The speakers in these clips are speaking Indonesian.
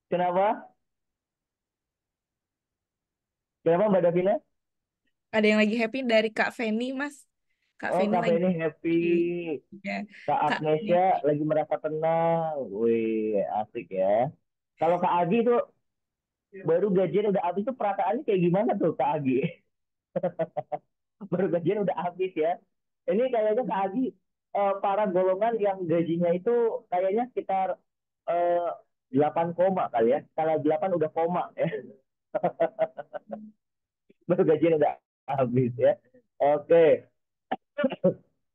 Kenapa? Kenapa Mbak Davina? Ada yang lagi happy dari Kak Feni, Mas. Kak Oh, Feni Kak lagi Feni happy. ya. Kak Kak Feni. Agnesya lagi merasa tenang. Wih, asik ya. Kalau Kak Agi tuh baru gajian udah habis tuh perasaannya kayak gimana tuh Kak Agi? Baru gajian udah habis ya. Ini kayaknya Kak Agi para golongan yang gajinya itu kayaknya sekitar eh, 8 koma kali ya. Kalau 8 udah koma ya. Baru gajian udah habis ya. Oke,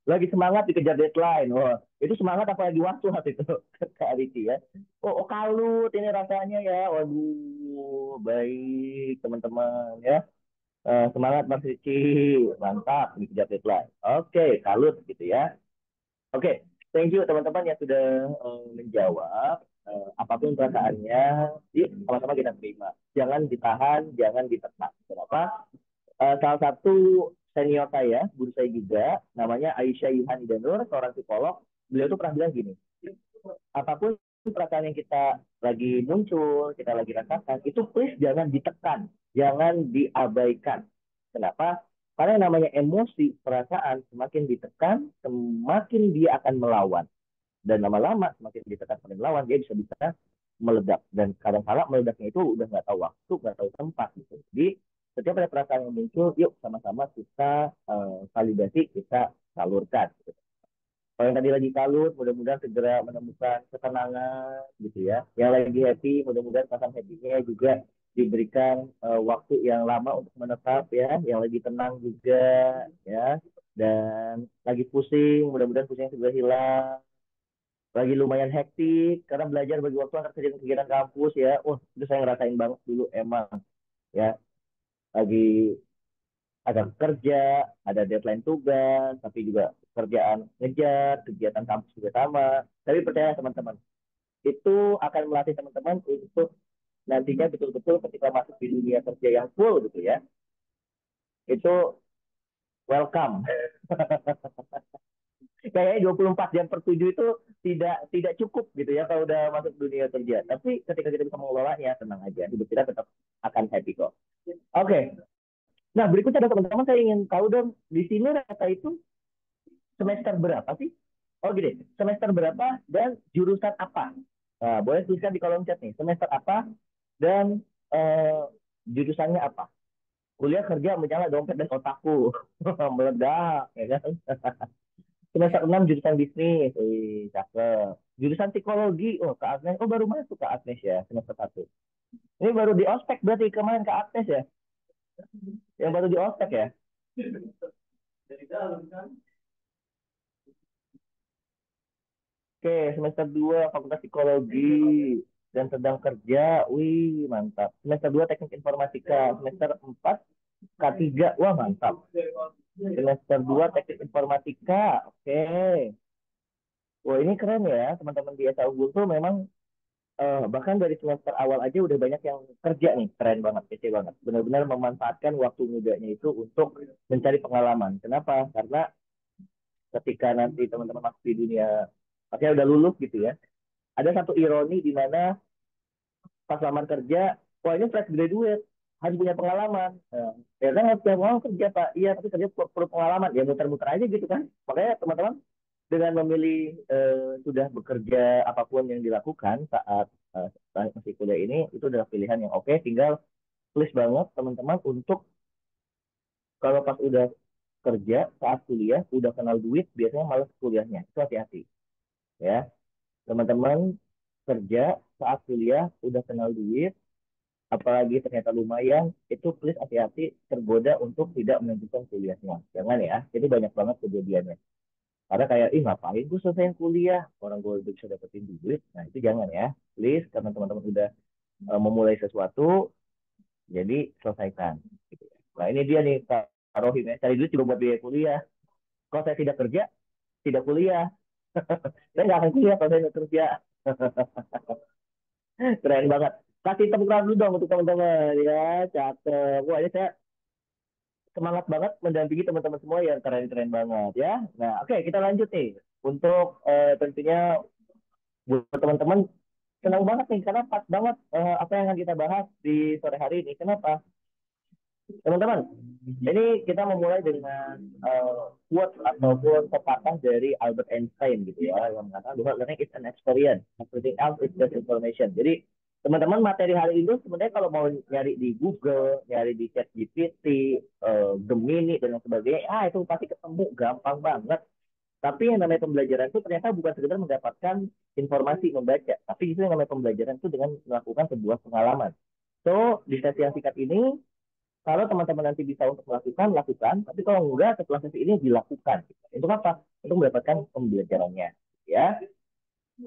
lagi semangat dikejar deadline. Wah, itu semangat apa lagi was-was itu Kak Riki ya. Oh, kalut ini rasanya ya. Waduh, baik teman-teman ya. Semangat Mas Riki, mantap dikejar deadline. Oke, kalut gitu ya. Oke, thank you teman-teman yang sudah menjawab. Apapun perasaannya, yuk sama-sama kita terima. Jangan ditahan, jangan ditekan. Kenapa? Salah satu senior saya, guru saya juga, namanya Aisyah Yuhani Danur, seorang psikolog. Beliau tuh pernah bilang gini, apapun perasaan yang kita lagi muncul, kita lagi rasakan, itu please jangan ditekan, jangan diabaikan. Kenapa? Karena yang namanya emosi, perasaan, semakin ditekan, semakin dia akan melawan. Dan lama-lama, semakin ditekan, semakin melawan, dia bisa-bisa meledak. Dan kadang-kala meledaknya itu udah nggak tahu waktu, nggak tahu tempat. Gitu. Jadi, setiap ada perasaan yang muncul, yuk sama-sama kita validasi, kita salurkan. Gitu. Kalau yang tadi lagi kalut, mudah-mudahan segera menemukan ketenangan gitu ya. Yang lagi happy, mudah-mudahan pasang happy-nya juga diberikan waktu yang lama untuk menetap ya. Yang lagi tenang juga ya. Dan lagi pusing, mudah-mudahan pusingnya segera hilang. Lagi lumayan hektik karena belajar bagi waktu antara kegiatan kampus ya. Itu saya ngerasain banget dulu emang ya. Lagi ada kerja, ada deadline tugas, tapi juga kerjaan ngejar, kegiatan kampus juga sama. Tapi percaya teman-teman, itu akan melatih teman-teman untuk nantinya betul-betul ketika masuk di dunia kerja yang full gitu ya, itu welcome. Kayaknya 24 jam per 7 itu tidak cukup gitu ya kalau udah masuk dunia kerja. Tapi ketika kita bisa mengelolanya, tenang aja, hidup kita tetap akan happy kok. Oke, okay. Nah berikutnya teman-teman saya ingin tahu dong, di sini rata itu semester berapa sih? Oh gini, semester berapa dan jurusan apa? Nah, boleh tuliskan di kolom chat nih, semester apa dan eh, jurusannya apa? Kuliah kerja menyala dompet dan otakku. Meledak, ya kan? Semester 6 jurusan bisnis. Wih, cakep. Jurusan psikologi. Oh, Kak Agnes. Oh, baru masuk Kak Agnes ya, semester 1. Ini baru di ospek berarti kemarin Kak Agnes ya? Yang baru di ospek ya? Oke, semester 2 Fakultas Psikologi dan sedang kerja. Wih, mantap. Semester 2 Teknik Informatika, semester 4 K3. Wah, mantap. Semester 2 Teknik Informatika. Oke. Wah, ini keren ya, teman-teman di SA Unggul tuh memang bahkan dari semester awal aja udah banyak yang kerja nih. Keren banget, kece banget. Benar-benar memanfaatkan waktu mudanya itu untuk mencari pengalaman. Kenapa? Karena ketika nanti teman-teman masuk di dunia, maksudnya udah lulus gitu ya, ada satu ironi di mana pas lamar kerja, wah ini fresh graduate, harus punya pengalaman. Nah, ya kan harus punya pengalaman kerja Pak, iya tapi kerja perlu pengalaman, ya muter-muter aja gitu kan. Makanya teman-teman dengan memilih sudah bekerja apapun yang dilakukan saat masih kuliah ini, itu adalah pilihan yang oke, tinggal please banget teman-teman untuk kalau pas udah kerja saat kuliah, udah kenal duit, biasanya malas kuliahnya, itu hati-hati ya. Teman-teman kerja saat kuliah udah kenal duit, apalagi ternyata lumayan, itu please hati-hati tergoda untuk tidak melanjutkan kuliahnya. Jangan ya, jadi banyak banget kejadiannya. Karena kayak, ih ngapain gue selesai kuliah, orang gue udah bisa dapetin duit. Nah itu jangan ya, please, karena teman-teman udah memulai sesuatu, jadi selesaikan. Gitu ya. Nah ini dia nih Kak Rohim ya, cari duit juga buat biaya kuliah. Kalau saya tidak kerja, tidak kuliah. Saya nggak akan kuliah kalau saya nggak kerja. Keren banget. Kasih tepuk tangan dulu dong untuk teman-teman ya, cakep. Wah ini saya semangat banget mendampingi teman-teman semua yang keren-keren banget ya. Nah, oke kita lanjut nih untuk tentunya buat teman-teman senang banget nih karena pas banget apa yang akan kita bahas di sore hari ini. Kenapa? Teman-teman, ini kita memulai dengan quote ataupun pepatah dari Albert Einstein gitu ya, yang mengatakan bahwa learning is an experience, everything else is just information. Jadi teman-teman materi hari ini sebenarnya kalau mau nyari di Google, nyari di ChatGPT, Gemini dan lain sebagainya, itu pasti ketemu gampang banget. Tapi yang namanya pembelajaran itu ternyata bukan sekedar mendapatkan informasi membaca, tapi justru yang namanya pembelajaran itu dengan melakukan sebuah pengalaman. So, di sesi yang singkat ini, kalau teman-teman nanti bisa untuk melakukan, lakukan. Tapi kalau enggak, setelah sesi ini dilakukan. Untuk apa? Untuk mendapatkan pembelajarannya. Ya.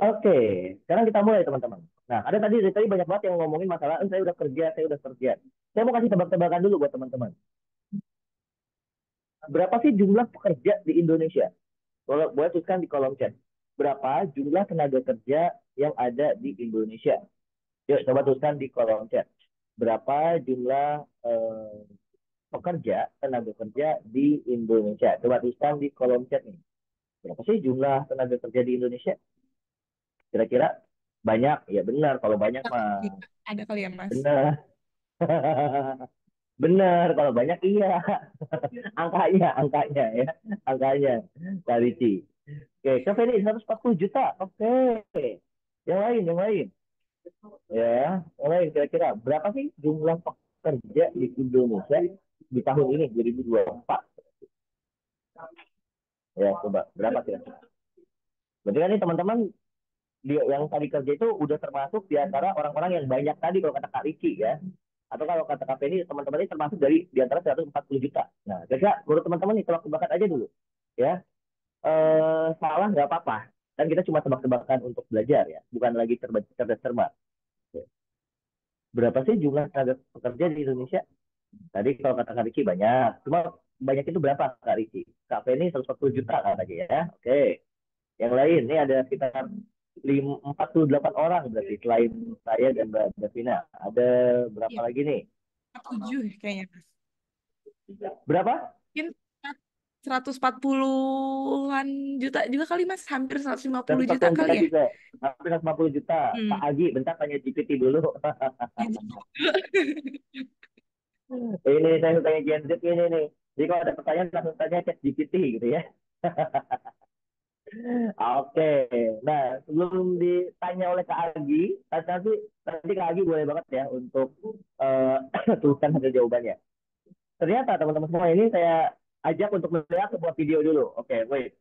Oke, sekarang kita mulai teman-teman. Nah, ada tadi banyak banget yang ngomongin masalah, saya udah kerja, saya udah kerja. Saya mau kasih tebak-tebakan dulu buat teman-teman. Berapa sih jumlah pekerja di Indonesia? Boleh tuliskan di kolom chat. Berapa jumlah tenaga kerja yang ada di Indonesia? Yuk, coba tuliskan di kolom chat. Berapa jumlah pekerja, tenaga kerja di Indonesia? Coba tuliskan di kolom chat nih. Berapa sih jumlah tenaga kerja di Indonesia? Kira-kira banyak? Ya benar. Kalau banyak mah Ada kali ya, Mas? benar. Benar. Kalau banyak iya. Angkanya ya. Angkanya. Kalici. Oke, Kak Ferry 140 juta. Oke. Yang lain. Ya, yang lain kira-kira berapa sih jumlah pekerja di Indonesia di tahun ini 2024? Ya, coba berapa kira-kira? Berarti kan ini teman-teman dia yang tadi kerja itu udah termasuk di antara orang-orang yang banyak tadi kalau kata Kak Riki ya. Atau kalau kata Kak Penny teman-teman ini termasuk dari di antara 140 juta. Nah, kira-kira menurut teman-teman nih tebak-tebakan aja dulu ya. Salah nggak apa-apa. Dan kita cuma tebak-tebakan untuk belajar ya, bukan lagi cerdas cermat. Berapa sih jumlah tenaga pekerja di Indonesia? Tadi kalau kata Kak Riki banyak. Cuma banyak itu berapa Kak Riki? Kak Penny 140 juta katanya ya. Oke. Yang lain, ini ada sekitar 48 orang berarti selain saya dan Mbak Davina. Ada berapa Iya, lagi nih? 47 kayaknya, Mas. Berapa? Mungkin 140-an juta juga kali, Mas. Hampir 150 juta 140 kali juta ya? juga. Hampir 150 juta. Pak Hmm. Agi, bentar tanya GPT dulu. Ini saya tanya Gen Z ini nih. Jadi kalau ada pertanyaan langsung tanya chat GPT gitu ya. Oke, nah sebelum ditanya oleh Kak Agi, nanti Kak Agi boleh banget ya untuk tuliskan hasil jawabannya. Ternyata teman-teman semua ini saya ajak untuk melihat sebuah video dulu. Oke, wait.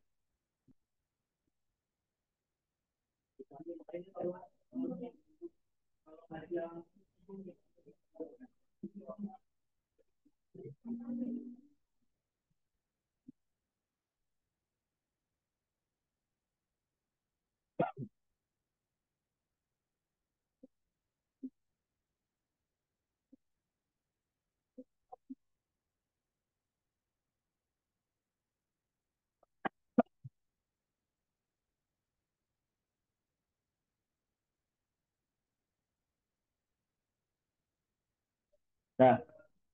Nah,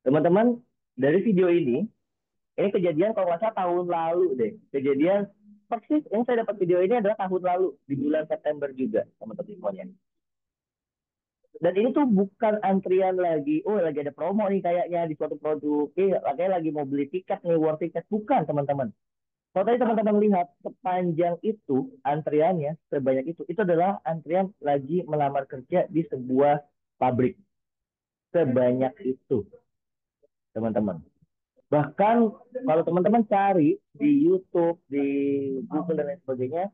teman-teman, dari video ini kejadian kalau nggak salah tahun lalu deh. Kejadian persis yang saya dapat video ini adalah tahun lalu di bulan September juga teman-teman semuanya. Dan ini tuh bukan antrian lagi, oh lagi ada promo nih kayaknya di suatu produk, kayaknya lagi mau beli tiket nih, war tiket. Bukan teman-teman. Kalau tadi teman-teman lihat sepanjang itu antriannya sebanyak itu adalah antrian lagi melamar kerja di sebuah pabrik. Sebanyak itu teman-teman. Bahkan kalau teman-teman cari di YouTube, di Google dan lain sebagainya,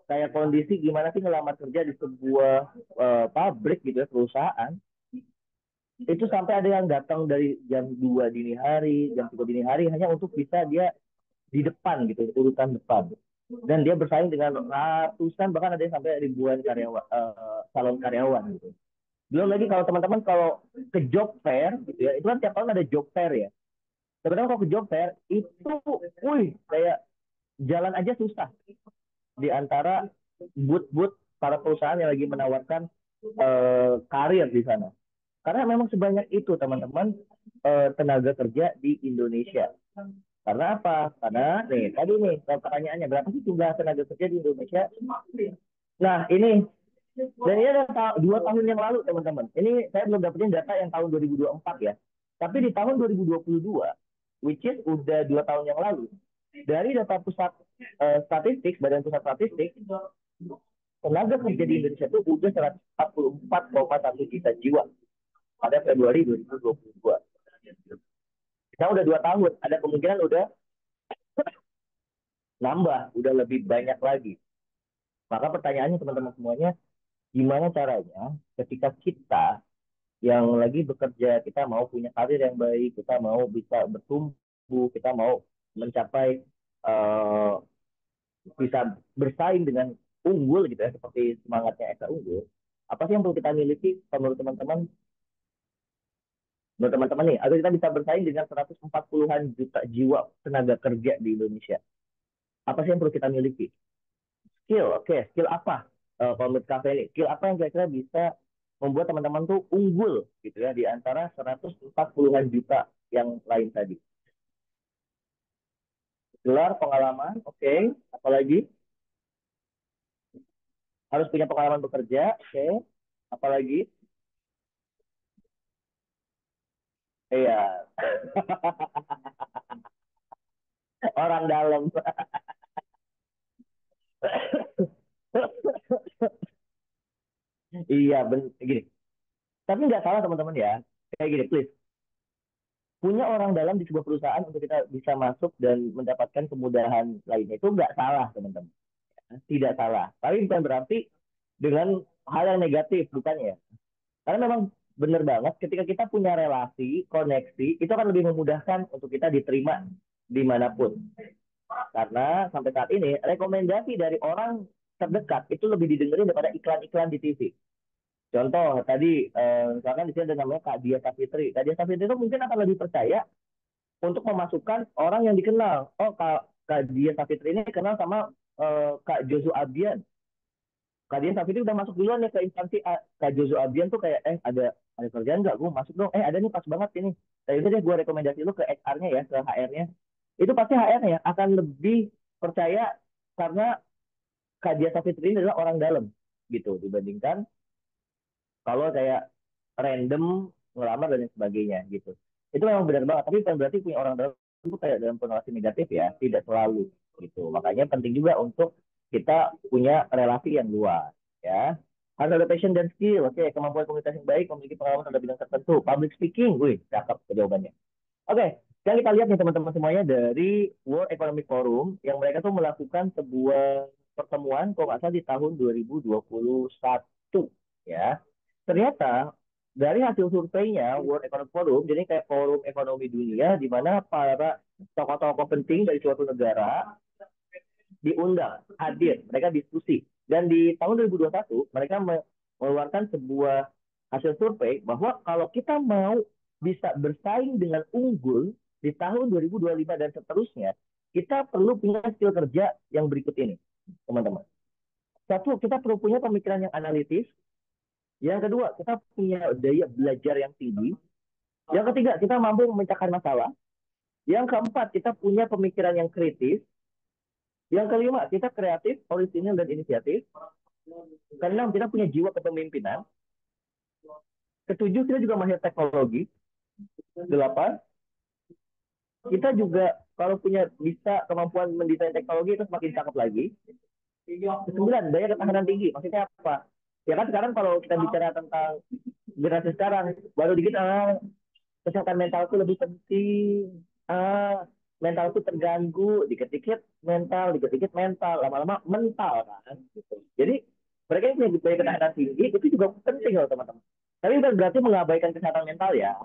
kayak kondisi gimana sih ngelamar kerja di sebuah pabrik gitu ya, perusahaan, itu sampai ada yang datang dari jam 2 dini hari, jam 3 dini hari hanya untuk bisa dia di depan gitu, urutan depan. Dan dia bersaing dengan ratusan bahkan ada yang sampai ribuan karyawan, calon karyawan gitu. Belum lagi kalau teman-teman kalau ke job fair gitu ya, itu kan tiap tahun ada job fair ya. Sebenarnya kalau ke job fair itu, kayak jalan aja susah di antara booth-booth para perusahaan yang lagi menawarkan karir di sana. Karena memang sebanyak itu teman-teman tenaga kerja di Indonesia. Karena apa? Karena nih tadi nih pertanyaannya berapa sih jumlah tenaga kerja di Indonesia? Nah ini Dan ini ada 2 tahun yang lalu, teman-teman. Ini saya belum dapetin data yang tahun 2024 ya. Tapi di tahun 2022, which is udah 2 tahun yang lalu, dari data pusat statistik, Badan Pusat Statistik, tenaga kerja di Indonesia itu udah 144,1 juta jiwa pada Februari 2022. Kita udah 2 tahun, ada kemungkinan udah nambah, udah lebih banyak lagi. Maka pertanyaannya teman-teman semuanya, gimana caranya ketika kita yang lagi bekerja, kita mau punya karir yang baik, kita mau bisa bertumbuh, kita mau mencapai uh, bisa bersaing dengan unggul gitu ya, seperti semangatnya Esa Unggul. Apa sih yang perlu kita miliki menurut teman-teman? Menurut teman-teman nih, agar kita bisa bersaing dengan 140-an juta jiwa tenaga kerja di Indonesia. Apa sih yang perlu kita miliki? Skill, oke, skill apa? Kalau menurut Kak Feli, skill apa yang kira-kira bisa membuat teman-teman tuh unggul gitu ya di antara 140-an juta yang lain tadi. Gelar, pengalaman, oke. Apalagi harus punya pengalaman bekerja, oke. Apalagi, iya, orang dalam. Iya, gini. Tapi nggak salah teman-teman ya. Kayak gini, please. Punya orang dalam di sebuah perusahaan untuk kita bisa masuk dan mendapatkan kemudahan lainnya itu nggak salah teman-teman. Tidak salah. Tapi bukan berarti dengan hal yang negatif, bukan ya. Karena memang benar banget ketika kita punya relasi, koneksi, itu akan lebih memudahkan untuk kita diterima dimanapun. Karena sampai saat ini, rekomendasi dari orang terdekat itu lebih didengerin daripada iklan-iklan di TV. Contoh, tadi, misalkan di sini ada namanya Kak Dia Savitri. Kak Dia Savitri itu mungkin akan lebih percaya untuk memasukkan orang yang dikenal. Oh, Kak Dia Savitri ini kenal sama Kak Josu Abian. Kak Dian Safitri udah masuk duluan nih ke instansi A. Kak Jozo Abian tuh kayak, ada kerjaan nggak? Gue masuk dong. Ada nih pas banget ini. Tadi udah deh gue rekomendasi lu ke HR-nya ya, ke HR-nya. Itu pasti HR-nya akan lebih percaya karena Kak Dian Safitri ini adalah orang dalam gitu dibandingkan kalau kayak random ngelamar dan sebagainya gitu. Itu memang benar banget. Tapi bukan berarti punya orang dalam itu kayak dalam konotasi negatif ya, tidak selalu gitu. Makanya penting juga untuk kita punya relasi yang luas ya. Harus ada passion dan skill. Oke, kemampuan komunikasi yang baik, memiliki pengalaman pada bidang tertentu. Public speaking, wih, cakep jawabannya. Oke, sekarang kita lihat nih teman-teman semuanya dari World Economic Forum yang mereka tuh melakukan sebuah pertemuan kalau nggak salah di tahun 2021 ya. Ternyata dari hasil surveinya World Economic Forum, jadi kayak forum ekonomi dunia di mana para tokoh-tokoh penting dari suatu negara diundang, hadir, mereka diskusi. Dan di tahun 2021 mereka mengeluarkan sebuah hasil survei bahwa kalau kita mau bisa bersaing dengan unggul di tahun 2025 dan seterusnya, kita perlu punya skill kerja yang berikut ini, teman-teman. Satu, kita perlu punya pemikiran yang analitis. Yang kedua, kita punya daya belajar yang tinggi. Yang ketiga, kita mampu memecahkan masalah. Yang keempat, kita punya pemikiran yang kritis. Yang kelima, kita kreatif, orisinil, dan inisiatif. Keenam, kita punya jiwa kepemimpinan. Ketujuh, kita juga mahir teknologi. Delapan, kita juga kalau punya bisa kemampuan mendesain teknologi itu semakin cakep lagi. Kesembilan, daya ketahanan tinggi. Maksudnya apa? Ya kan sekarang kalau kita bicara tentang generasi sekarang, baru dikit kesehatan mental itu lebih penting. Mental itu terganggu, dikit-dikit mental, dikit-dikit mental, lama-lama mental kan. Gitu. Jadi mereka yang punya daya ketahanan tinggi itu juga penting loh teman-teman. Tapi bukan berarti mengabaikan kesehatan mental ya.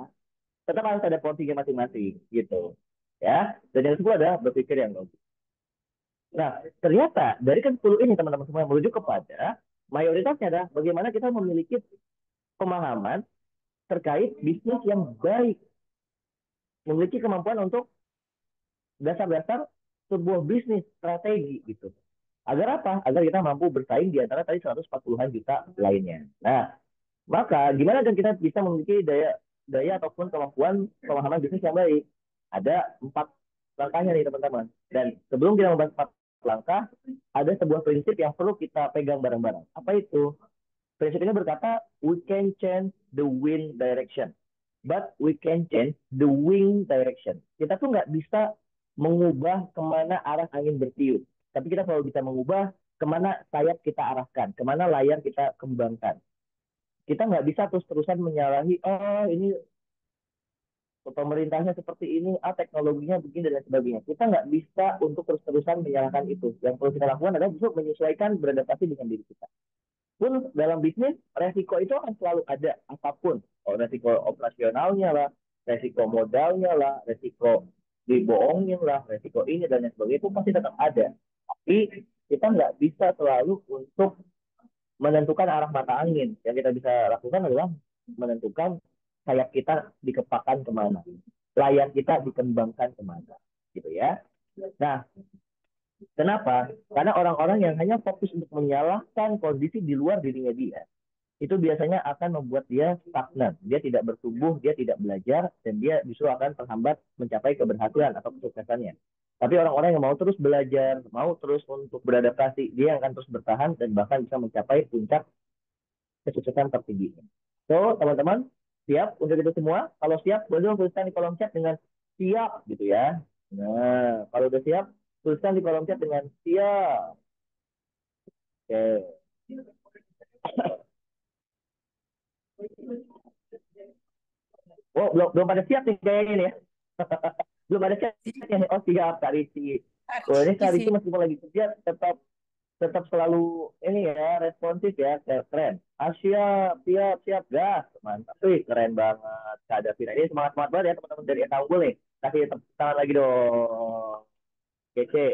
Tetap harus ada porsinya masing-masing gitu. Ya. Dan yang kedua adalah berpikir yang logis. Nah, ternyata dari ke-10 ini teman-teman semua yang merujuk kepada mayoritasnya adalah bagaimana kita memiliki pemahaman terkait bisnis yang baik, memiliki kemampuan untuk dasar-dasar sebuah bisnis strategi gitu. Agar apa? Agar kita mampu bersaing di antara tadi 140-an juta lainnya. Nah, maka gimana kan kita bisa memiliki daya daya ataupun kemampuan pemahaman bisnis yang baik? Ada 4 langkahnya nih teman-teman. Dan sebelum kita membahas 4 langkah, ada sebuah prinsip yang perlu kita pegang bareng-bareng. Apa itu? Prinsip ini berkata, we can change the wind direction, but we can change the wing direction. Kita tuh nggak bisa mengubah kemana arah angin bertiup, tapi kita selalu bisa mengubah kemana sayap kita arahkan, kemana layar kita kembangkan. Kita nggak bisa terus-terusan menyalahi, oh ini pemerintahnya seperti ini, teknologinya begini dan lain sebagainya. Kita nggak bisa untuk terus-terusan menyalahkan itu. Yang perlu kita lakukan adalah justru menyesuaikan, beradaptasi dengan diri kita. Pun dalam bisnis, resiko itu akan selalu ada, apapun. Oh, resiko operasionalnya lah, resiko modalnya lah, resiko dibohongin lah, resiko ini dan lain sebagainya, itu pasti tetap ada. Tapi kita nggak bisa selalu untuk menentukan arah mata angin. Yang kita bisa lakukan adalah menentukan sayap kita dikepakkan kemana, layar kita dikembangkan kemana, gitu ya. Nah, kenapa? Karena orang-orang yang hanya fokus untuk menyalahkan kondisi di luar dirinya dia, itu biasanya akan membuat dia stagnan. Dia tidak bertumbuh, dia tidak belajar, dan dia justru akan terhambat mencapai keberhasilan atau kesuksesannya. Tapi orang-orang yang mau terus belajar, mau terus untuk beradaptasi, dia akan terus bertahan dan bahkan bisa mencapai puncak kesuksesan tertinggi. So, teman-teman, siap untuk itu semua? Kalau siap, boleh dong tuliskan di kolom chat dengan siap, gitu ya. Nah, kalau udah siap, tuliskan di kolom chat dengan siap. Oke. Oh, belum pada siap nih kayaknya nih ya. Belum ada siap nih. Oh, siap, Kak Ricci. Oh, ini Kak Isi. Ricci meskipun lagi kerja, tetap tetap selalu ini ya, responsif ya, keren. Siap, siap, siap, gas. Mantap. Wih, keren banget. Kak Davina. Ini semangat-semangat banget ya teman-teman dari Etaunggul nih. Kasih tepuk tangan lagi dong. Kece.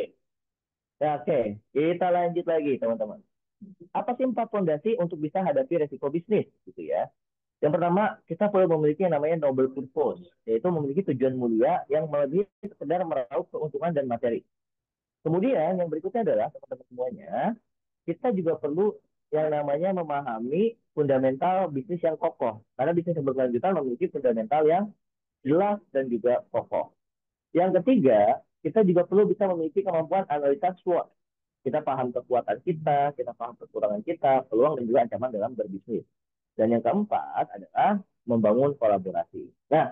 Ya, oke, kita lanjut lagi teman-teman. Apa sih 4 fondasi untuk bisa hadapi resiko bisnis gitu ya? Yang pertama, kita perlu memiliki yang namanya noble purpose, yaitu memiliki tujuan mulia yang melebihi sekedar meraup keuntungan dan materi. Kemudian yang berikutnya adalah teman-teman semuanya, kita juga perlu yang namanya memahami fundamental bisnis yang kokoh. Karena bisnis yang berkelanjutan memiliki fundamental yang jelas dan juga kokoh. Yang ketiga, kita juga perlu bisa memiliki kemampuan analisa SWOT. Kita paham kekuatan kita paham kekurangan kita, peluang dan juga ancaman dalam berbisnis. Dan yang keempat adalah membangun kolaborasi. Nah,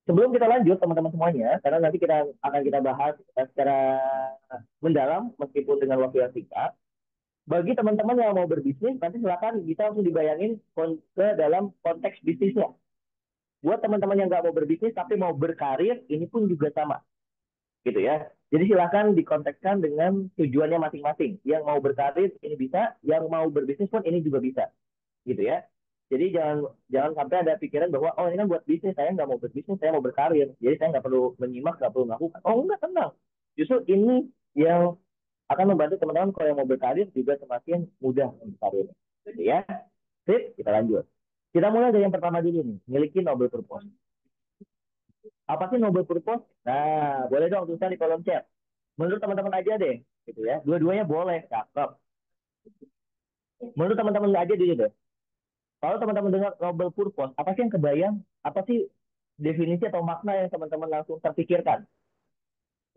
sebelum kita lanjut teman-teman semuanya, karena nanti kita bahas secara mendalam meskipun dengan waktu yang singkat. Bagi teman-teman yang mau berbisnis, nanti silakan bisa langsung dibayangin ke dalam konteks bisnisnya. Buat teman-teman yang nggak mau berbisnis tapi mau berkarir, ini pun juga sama, gitu ya. Jadi silakan dikontekskan dengan tujuannya masing-masing. Yang mau berkarir ini bisa, yang mau berbisnis pun ini juga bisa, gitu ya. Jadi jangan jangan sampai ada pikiran bahwa oh ini kan buat bisnis, saya nggak mau berbisnis, saya mau berkarir. Jadi saya nggak perlu menyimak, nggak perlu melakukan. Oh enggak, tenang. Justru ini yang akan membantu teman-teman kalau yang mau berkarir juga semakin mudah untuk karir. Gitu ya. Sip, kita lanjut. Kita mulai dari yang pertama dulu nih, miliki noble purpose. Apa sih noble purpose? Nah, boleh dong tulisan di kolom chat. Menurut teman-teman aja deh, gitu ya. Dua-duanya boleh, cakep. Menurut teman-teman aja dulu deh. Kalau teman-teman dengar noble purpose, apa sih yang kebayang? Apa sih definisi atau makna yang teman-teman langsung terpikirkan?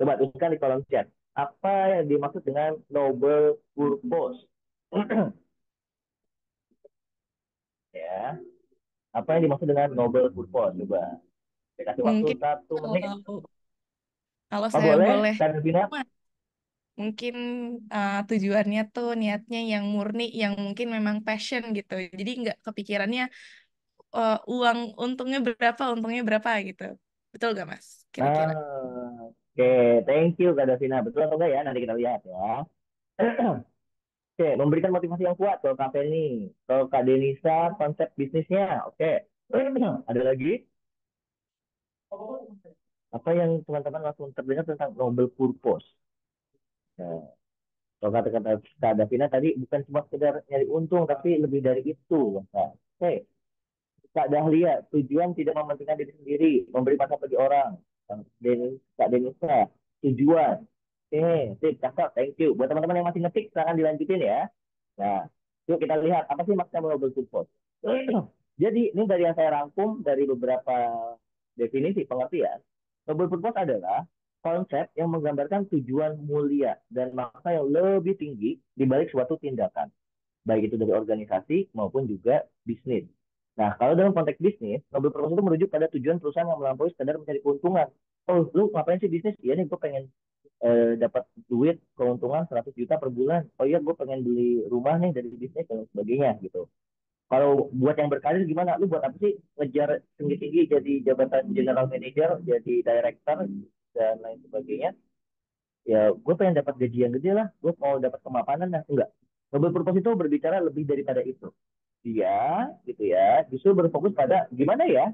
Coba tuliskan di kolom chat. Apa yang dimaksud dengan noble purpose? Ya, apa yang dimaksud dengan noble purpose? Coba saya kasih waktu Mungkin 1 menit. kalau kalau Oh saya boleh, boleh, Kak Devina? mungkin tujuannya tuh niatnya yang murni, yang mungkin memang passion gitu. Jadi nggak kepikirannya uang untungnya berapa gitu. Betul gak Mas? Kira-kira. Oke, thank you Kak Davina. Betul atau enggak ya? Nanti kita lihat ya. Oke, memberikan motivasi yang kuat ke Kak Feni, ke Kak Denisa, konsep bisnisnya. Oke, ada lagi? Apa yang teman-teman langsung terdengar tentang noble purpose? Nah, kalau kata-kata Kak Davina tadi bukan cuma sekedar nyari untung, tapi lebih dari itu. Nah, oke, Kak Dahlia, tujuan tidak mementingkan diri sendiri, memberi manfaat bagi orang. Kak Denisa, tujuan. Oke, sip, cakep, thank you. Buat teman-teman yang masih ngetik, silahkan dilanjutin ya. Nah, yuk kita lihat apa sih makna noble purpose. Jadi ini dari yang saya rangkum dari beberapa definisi pengertian. Noble purpose adalah konsep yang menggambarkan tujuan mulia dan makna yang lebih tinggi di balik suatu tindakan. baik itu dari organisasi maupun juga bisnis. Nah, kalau dalam konteks bisnis, noble purpose itu merujuk pada tujuan perusahaan yang melampaui sekadar mencari keuntungan. Oh, lu ngapain sih bisnis? Iya nih, gue pengen dapat duit keuntungan 100 juta per bulan. Oh iya, gue pengen beli rumah nih dari bisnis dan sebagainya gitu. Kalau buat yang berkarir gimana? Lu buat apa sih ngejar tinggi-tinggi jadi jabatan general manager, jadi director dan lain sebagainya? Ya, gue pengen dapat gaji yang gede lah. Gue mau dapat kemapanan lah. Enggak. Noble purpose itu berbicara lebih daripada itu. Dia, gitu ya, justru berfokus pada gimana ya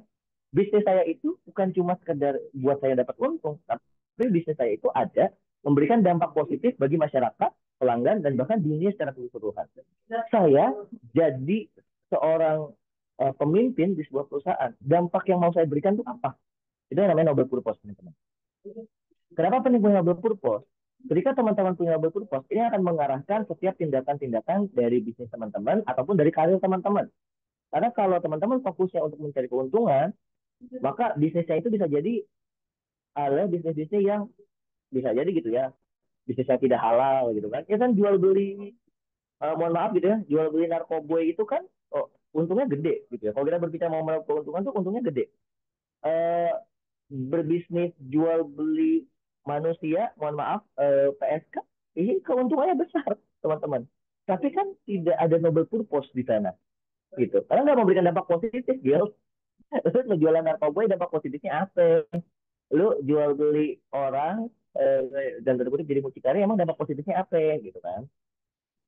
bisnis saya itu bukan cuma sekedar buat saya dapat untung, tapi bisnis saya itu ada memberikan dampak positif bagi masyarakat, pelanggan, dan bahkan dunia secara keseluruhan. Saya jadi seorang pemimpin di sebuah perusahaan. Dampak yang mau saya berikan itu apa? Itu yang namanya noble purpose, teman-teman. Kenapa penting punya noble purpose? Ketika teman-teman punya noble purpose, ini akan mengarahkan setiap tindakan-tindakan dari bisnis teman-teman ataupun dari karir teman-teman. Karena kalau teman-teman fokusnya untuk mencari keuntungan, maka bisnisnya itu bisa jadi adalah bisnis-bisnis yang bisa jadi gitu ya, bisnis yang tidak halal gitu kan. Ya kan jual beli, mohon maaf gitu ya, jual beli narkoboy itu kan oh, untungnya gede gitu ya. Kalau kita berbicara mau melakukan keuntungan tuh untungnya gede. Eh, Berbisnis jual beli manusia, mohon maaf, PSK, ini keuntungannya besar teman-teman. Tapi kan tidak ada noble purpose di sana gitu. Karena nggak memberikan dampak positif, Gil. Terus menjualan narkoba dampak positifnya apa? Lu jual beli orang dan tanda kutip jadi mucikari emang dampak positifnya apa gitu kan?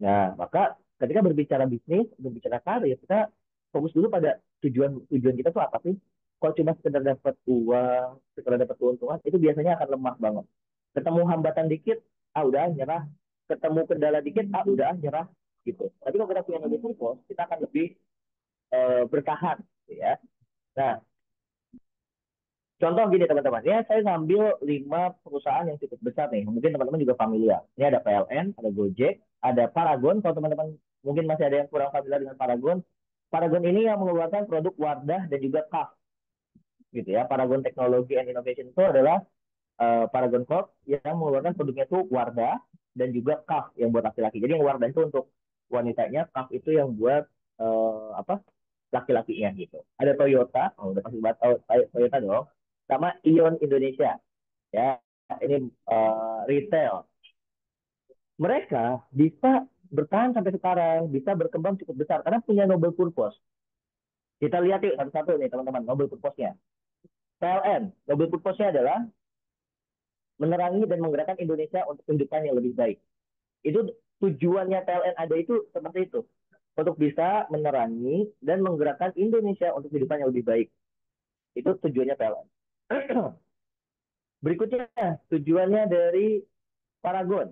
Nah, maka ketika berbicara bisnis, berbicara karir, kita fokus dulu pada tujuan tujuan kita tuh apa sih? Kalau cuma sekedar dapat uang, sekedar dapat keuntungan, itu biasanya akan lemah banget. Ketemu hambatan dikit, ah udah nyerah. Ketemu kendala dikit, ah udah nyerah gitu. Tapi kalau kita punya lebih purpose, kita akan lebih bertahan, gitu ya. Nah, contoh gini teman-teman, ya saya ngambil 5 perusahaan yang cukup besar nih. Mungkin teman-teman juga familiar. Ini ada PLN, ada Gojek, ada Paragon. Kalau teman-teman mungkin masih ada yang kurang familiar dengan Paragon, Paragon ini yang mengeluarkan produk Wardah dan juga KAF, gitu ya. Paragon Technology and Innovation itu adalah Paragon Corp yang mengeluarkan produknya itu Wardah dan juga KAF yang buat laki-laki. Jadi yang Wardah itu untuk wanitanya, KAF itu yang buat apa? Laki-lakinya gitu. Ada Toyota, oh, udah pasti banget tahu Toyota dong. Sama Ion Indonesia, ya ini retail. Mereka bisa bertahan sampai sekarang, bisa berkembang cukup besar karena punya noble purpose. Kita lihat yuk satu-satu nih teman-teman, noble purpose-nya. PLN, noble purpose-nya adalah menerangi dan menggerakkan Indonesia untuk kehidupan yang lebih baik. Itu tujuannya PLN ada itu seperti itu. Untuk bisa menerangi dan menggerakkan Indonesia untuk kehidupan yang lebih baik. Itu tujuannya PLN. Berikutnya, tujuannya dari Paragon,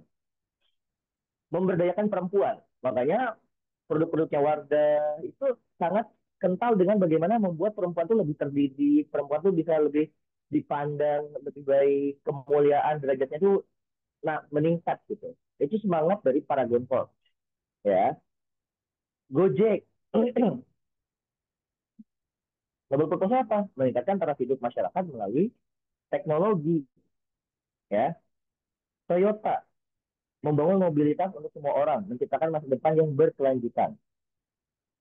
memberdayakan perempuan. Makanya produk-produknya Wardah itu sangat kental dengan bagaimana membuat perempuan itu lebih terdidik, perempuan itu bisa lebih dipandang lebih baik, kemuliaan derajatnya itu meningkat gitu. Itu semangat dari Paragon Corp, ya. Gojek, double purpose apa? Meningkatkan taraf hidup masyarakat melalui teknologi, ya. Toyota, membangun mobilitas untuk semua orang, menciptakan masa depan yang berkelanjutan.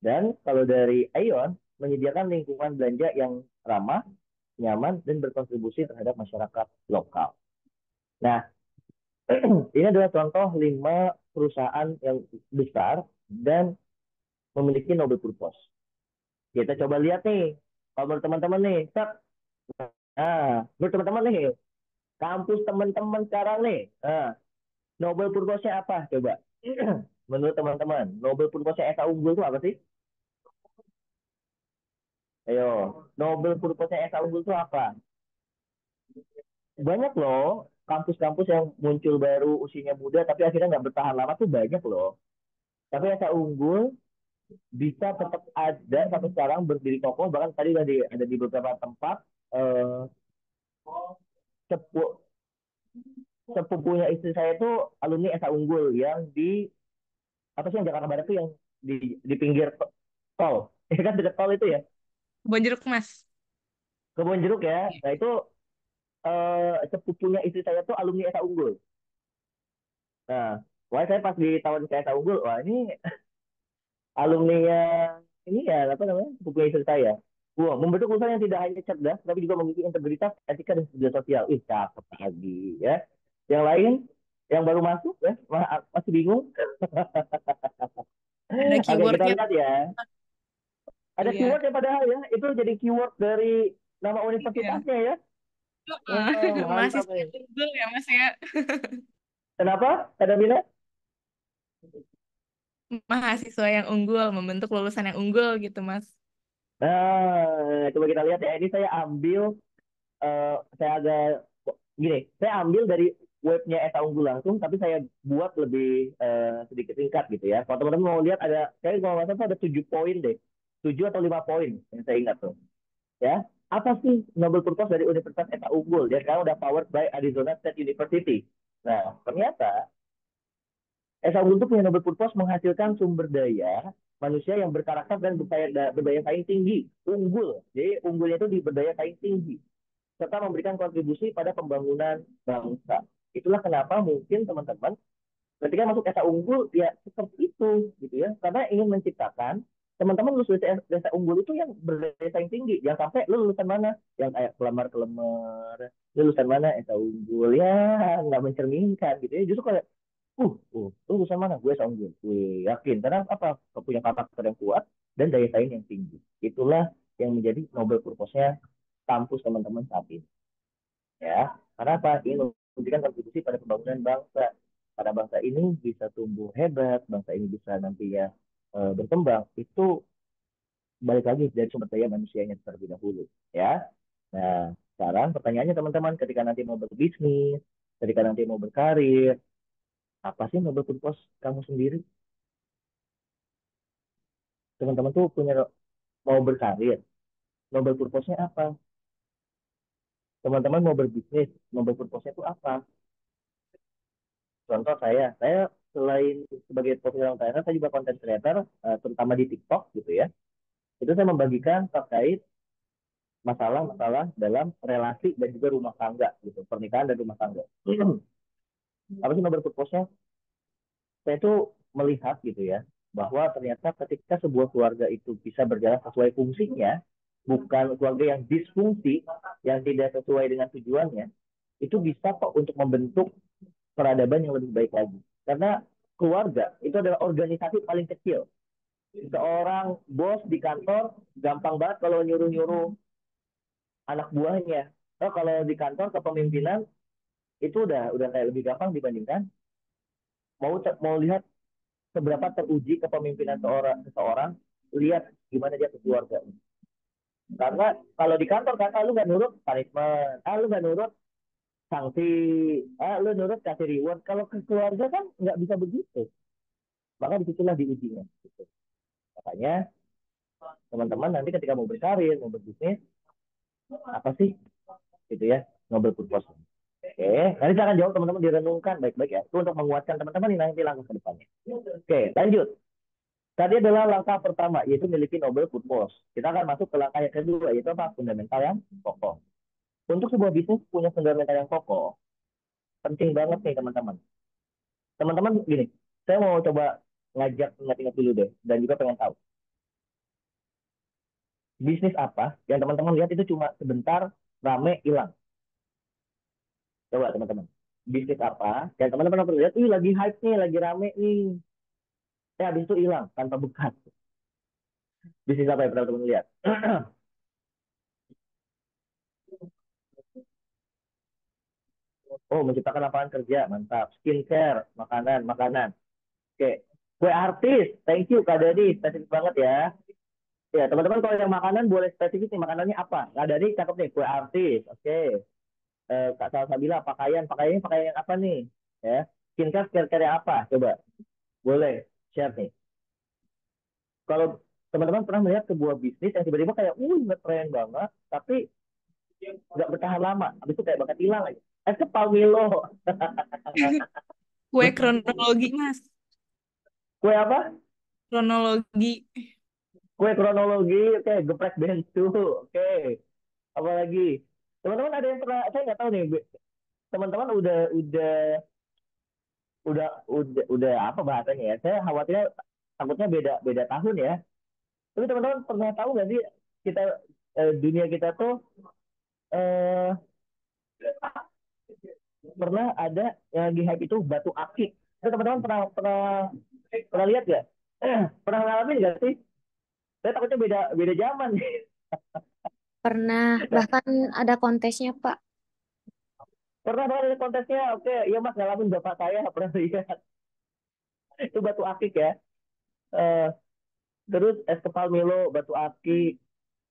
Dan kalau dari Aeon, menyediakan lingkungan belanja yang ramah, nyaman, dan berkontribusi terhadap masyarakat lokal. Nah, ini adalah contoh 5 perusahaan yang besar dan memiliki noble purpose. Kita coba lihat nih, kalau menurut teman-teman nih, menurut teman-teman nih, kampus teman-teman sekarang nih, noble purpose-nya apa? Coba. Menurut teman-teman, noble purpose-nya Esa Unggul itu apa sih? Ayo, noble purpose-nya Esa Unggul itu apa? Banyak loh kampus-kampus yang muncul baru usianya muda tapi akhirnya nggak bertahan lama tuh banyak loh. Tapi Esa Unggul bisa tetap ada sampai sekarang berdiri kokoh bahkan tadi ada di beberapa tempat eh, sepu, sepupunya istri saya itu alumni Esa Unggul yang di apa sih yang Jakarta Barat tuh yang di pinggir tol. Ya kan dekat tol itu ya. Bonjeruk Mas. Kebon Jeruk ya. Nah itu sepupunya istri saya tuh alumni Esa Unggul. Nah, wah saya pas di tahun saya Esa Unggul, wah ini alumninya ini ya apa namanya buku istri saya. Wah, membentuk usaha yang tidak hanya cerdas, tapi juga memiliki integritas, etika, dan juga sosial. Ih, cakep lagi ya. Yang lain, yang baru masuk ya, masih bingung. Ada Oke, kita keywordnya. lihat ya. Ada Iya. keyword ya padahal ya. Itu jadi keyword dari nama Iya. universitasnya ya. Heeh. Wah, mantap Mahasiswa nih. unggul ya Mas ya. Kenapa? Kata Bina? Mahasiswa yang unggul, membentuk lulusan yang unggul gitu Mas. Nah, coba kita lihat ya. Ini saya ambil, saya agak gini. Saya ambil dari webnya Esa Unggul langsung, tapi saya buat lebih sedikit singkat gitu ya. Kalau teman-teman mau lihat ada, saya kalau nggak salah ada 7 poin deh, 7 atau 5 poin yang saya ingat tuh. Ya, apa sih Nobel Purpose dari Universitas Esa Unggul? Dia sekarang udah powered by Arizona State University. Nah, ternyata Esa Unggul itu punya Nobel Purpose menghasilkan sumber daya manusia yang berkarakter dan berdaya saing tinggi, unggul. Jadi unggulnya itu di berdaya saing tinggi, serta memberikan kontribusi pada pembangunan bangsa. Itulah kenapa mungkin teman-teman ketika masuk desa unggul ya seperti itu gitu ya, karena ingin menciptakan teman-teman lulus desa unggul itu yang berdaya saing tinggi. Jangan sampai lu lulusan mana yang kayak kelemar kelemar, lulusan mana desa unggul ya nggak mencerminkan gitu ya. Justru kayak lu lulusan mana? Gue desa unggul. Gue yakin karena apa? Kau punya karakter yang kuat dan daya saing yang tinggi. Itulah yang menjadi Nobel Purpose-nya kampus teman-teman saat ini ya. Karena apa? Ingin memberikan kontribusi pada pembangunan bangsa. Pada bangsa ini bisa tumbuh hebat, bangsa ini bisa nantinya berkembang. Itu balik lagi dari sumber daya manusianya terlebih dahulu, ya. Nah, sekarang pertanyaannya teman-teman, ketika nanti mau berbisnis, ketika nanti mau berkarir, apa sih Nobel Purpose kamu sendiri? Teman-teman tuh punya mau berkarir, Nobel Purpose-nya apa? Teman-teman mau berbisnis, Nobel Purpose-nya itu apa? Contoh saya selain sebagai profesional trainer, saya juga content creator, terutama di TikTok gitu ya. Itu saya membagikan terkait masalah-masalah dalam relasi dan juga rumah tangga gitu, pernikahan dan rumah tangga. Apa sih nomor purpose-nya? Saya tuh melihat gitu ya, bahwa ternyata ketika sebuah keluarga itu bisa berjalan sesuai fungsinya, bukan keluarga yang disfungsi, yang tidak sesuai dengan tujuannya, itu bisa kok untuk membentuk peradaban yang lebih baik lagi. Karena keluarga itu adalah organisasi paling kecil. Seorang bos di kantor gampang banget kalau nyuruh-nyuruh anak buahnya. Oh, kalau di kantor kepemimpinan itu udah kayak lebih gampang dibandingkan mau lihat seberapa teruji kepemimpinan seseorang, lihat gimana dia ke keluarga. Karena kalau di kantor kan lu nggak nurut punishment, lu nggak nurut sanksi, lu nurut kasih reward. Kalau ke keluarga kan nggak bisa begitu. Maka disitulah diujinya. Gitu. Makanya teman-teman nanti ketika mau berkarir, mau berbisnis, apa sih gitu ya Nobel Purpose. Oke, nanti saya akan jawab teman-teman direnungkan baik-baik ya. Itu untuk menguatkan teman-teman ini nanti langkah ke depannya. Oke, lanjut. Tadi adalah langkah pertama, yaitu memiliki Nobel Purpose. Kita akan masuk ke langkah yang kedua, yaitu apa? Fundamental yang kokoh. Untuk sebuah bisnis punya fundamental yang kokoh, penting banget nih teman-teman. Teman-teman gini, saya mau coba ngajak ingat-ingat dulu deh, dan juga pengen tahu. Bisnis apa yang teman-teman lihat itu cuma sebentar, rame, hilang. Coba teman-teman. Bisnis apa yang teman-teman pernah lihat, lagi hype nih, lagi rame nih. Habis itu hilang tanpa bekas. Bisnis apa yang pernah teman-teman lihat? Oh, menciptakan lapangan kerja, mantap. Skincare, makanan, makanan. Oke, kue artis, thank you Kak Dadi, spesifik banget ya. Ya, teman-teman kalau yang makanan boleh spesifik nih, makanannya apa? Kak Dadi cakep nih, kue artis, oke. Kak Salsabila, pakaiannya pakaian yang apa nih? Ya, skincare yang apa? Coba, boleh share nih. Kalau teman-teman pernah melihat sebuah bisnis yang tiba-tiba kayak, ngetren banget, tapi nggak bertahan lama, habis itu kayak bakal hilang aja. Ke Palmilo. Kue kronologi Mas. Kue apa? Kronologi. Kue kronologi, oke, geprek bensu, oke. Apalagi, teman-teman ada yang pernah, saya nggak tahu nih, teman-teman udah apa bahasanya ya? Saya khawatirnya takutnya beda beda tahun ya. Tapi teman-teman pernah tahu nggak sih kita dunia kita tuh eh, pernah ada yang lagi hype itu batu akik. Itu teman-teman pernah pernah pernah lihat nggak? Pernah ngalamin nggak sih? Saya takutnya beda beda zaman. Pernah, bahkan ada kontesnya, Pak. Pernah banget ada kontesnya. Oke, iya mas ngalamin bapak saya pernah lihat. Itu batu akik ya. Eh, terus es kepal Milo, batu akik.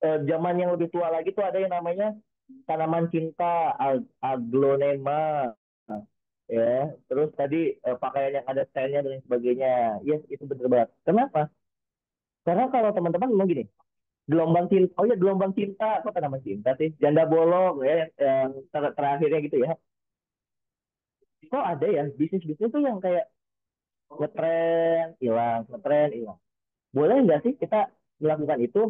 Zaman yang lebih tua lagi tuh ada yang namanya tanaman cinta, aglonema. Ya, terus tadi pakaian yang ada stylenya dan lain sebagainya. Yes, itu bener banget. Kenapa? Karena kalau teman-teman mau gini, gelombang cinta, oh ya gelombang cinta, apa tanaman cinta sih? Janda bolong ya, yang terakhirnya gitu ya. Kok ada ya bisnis-bisnis tuh yang kayak ngetren, hilang. Boleh nggak sih kita melakukan itu?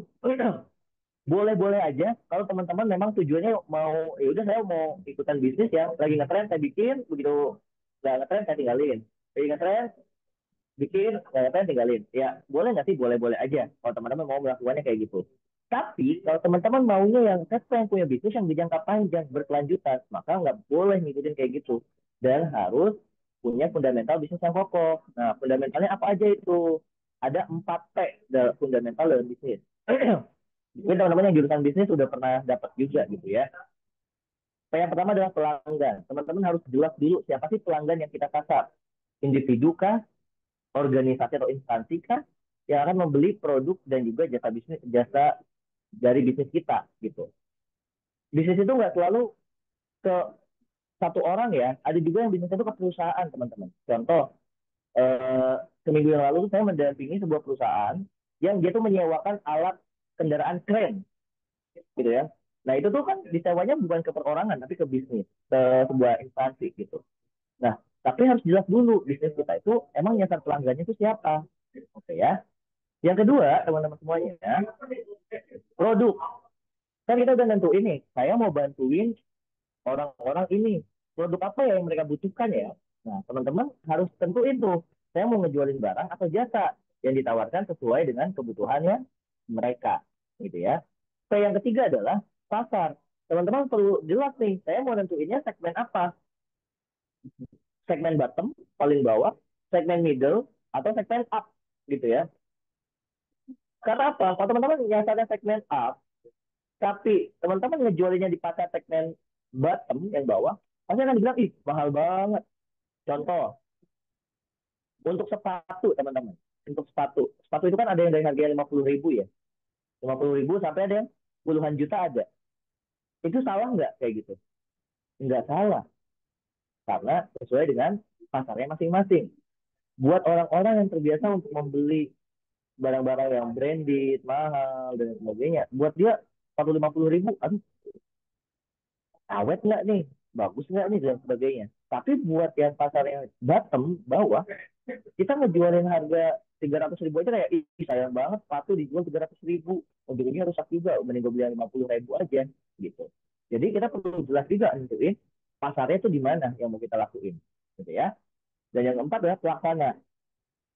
Boleh-boleh aja. Kalau teman-teman memang tujuannya mau, ya udah saya mau ikutan bisnis ya, lagi ngetren saya bikin, begitu nggak ngetren saya tinggalin. Lagi ngetren bikin kan tinggalin ya boleh nggak sih boleh-boleh aja kalau teman-teman mau melakukannya kayak gitu tapi kalau teman-teman maunya yang saya pengen punya bisnis yang berjangka panjang berkelanjutan maka nggak boleh ngikutin kayak gitu dan harus punya fundamental bisnis yang kokoh nah fundamentalnya apa aja itu ada 4P dalam fundamental dalam bisnis mungkin teman-teman yang jurusan bisnis udah pernah dapat juga gitu ya P yang pertama adalah pelanggan teman-teman harus jelas dulu siapa sih pelanggan yang kita kasar individu kah organisasi atau instansi kan yang akan membeli produk dan juga jasa dari bisnis kita gitu. Bisnis itu nggak selalu ke satu orang ya, ada juga yang bisnis itu ke perusahaan teman-teman. Contoh, eh, seminggu yang lalu saya mendampingi sebuah perusahaan yang dia tuh menyewakan alat kendaraan keren gitu ya. Nah itu tuh kan disewanya bukan ke perorangan tapi ke bisnis, ke sebuah instansi gitu. Nah tapi harus jelas dulu bisnis kita itu emang nyasar pelanggannya itu siapa, oke ya. Yang kedua, teman-teman semuanya, produk. Kan kita udah nentuin nih, saya mau bantuin orang-orang ini. Produk apa ya yang mereka butuhkan ya? Nah, teman-teman harus tentuin tuh, saya mau ngejualin barang atau jasa yang ditawarkan sesuai dengan kebutuhannya mereka. Gitu ya. Yang ketiga adalah pasar. Teman-teman perlu jelas nih, saya mau nentuinnya segmen apa? Segmen bottom, paling bawah, segmen middle, atau segmen up gitu ya. Karena apa? Kalau teman-teman nyasarnya segmen up, tapi teman-teman ngejualinya di pasar segmen bottom yang bawah, pasti akan dibilang, ih mahal banget. Contoh, untuk sepatu teman-teman. Untuk sepatu. Sepatu itu kan ada yang dari harga 50.000 ya. 50.000 sampai ada yang puluhan juta ada. Itu salah nggak kayak gitu? Nggak salah. Karena sesuai dengan pasarnya masing-masing. Buat orang-orang yang terbiasa untuk membeli barang-barang yang branded, mahal, dan sebagainya. Buat dia 40-50 ribu, aduh awet nggak nih, bagus nggak nih dan sebagainya. Tapi buat yang pasar yang bottom bawah, kita ngejualin harga 300.000 aja kayak ih sayang banget sepatu dijual 300.000, ujung-ujungnya rusak juga, mending gue beli 50.000 aja gitu. Jadi kita perlu jelas juga nentuin pasarnya itu di mana yang mau kita lakuin, gitu ya. Dan yang keempat adalah pelaksana,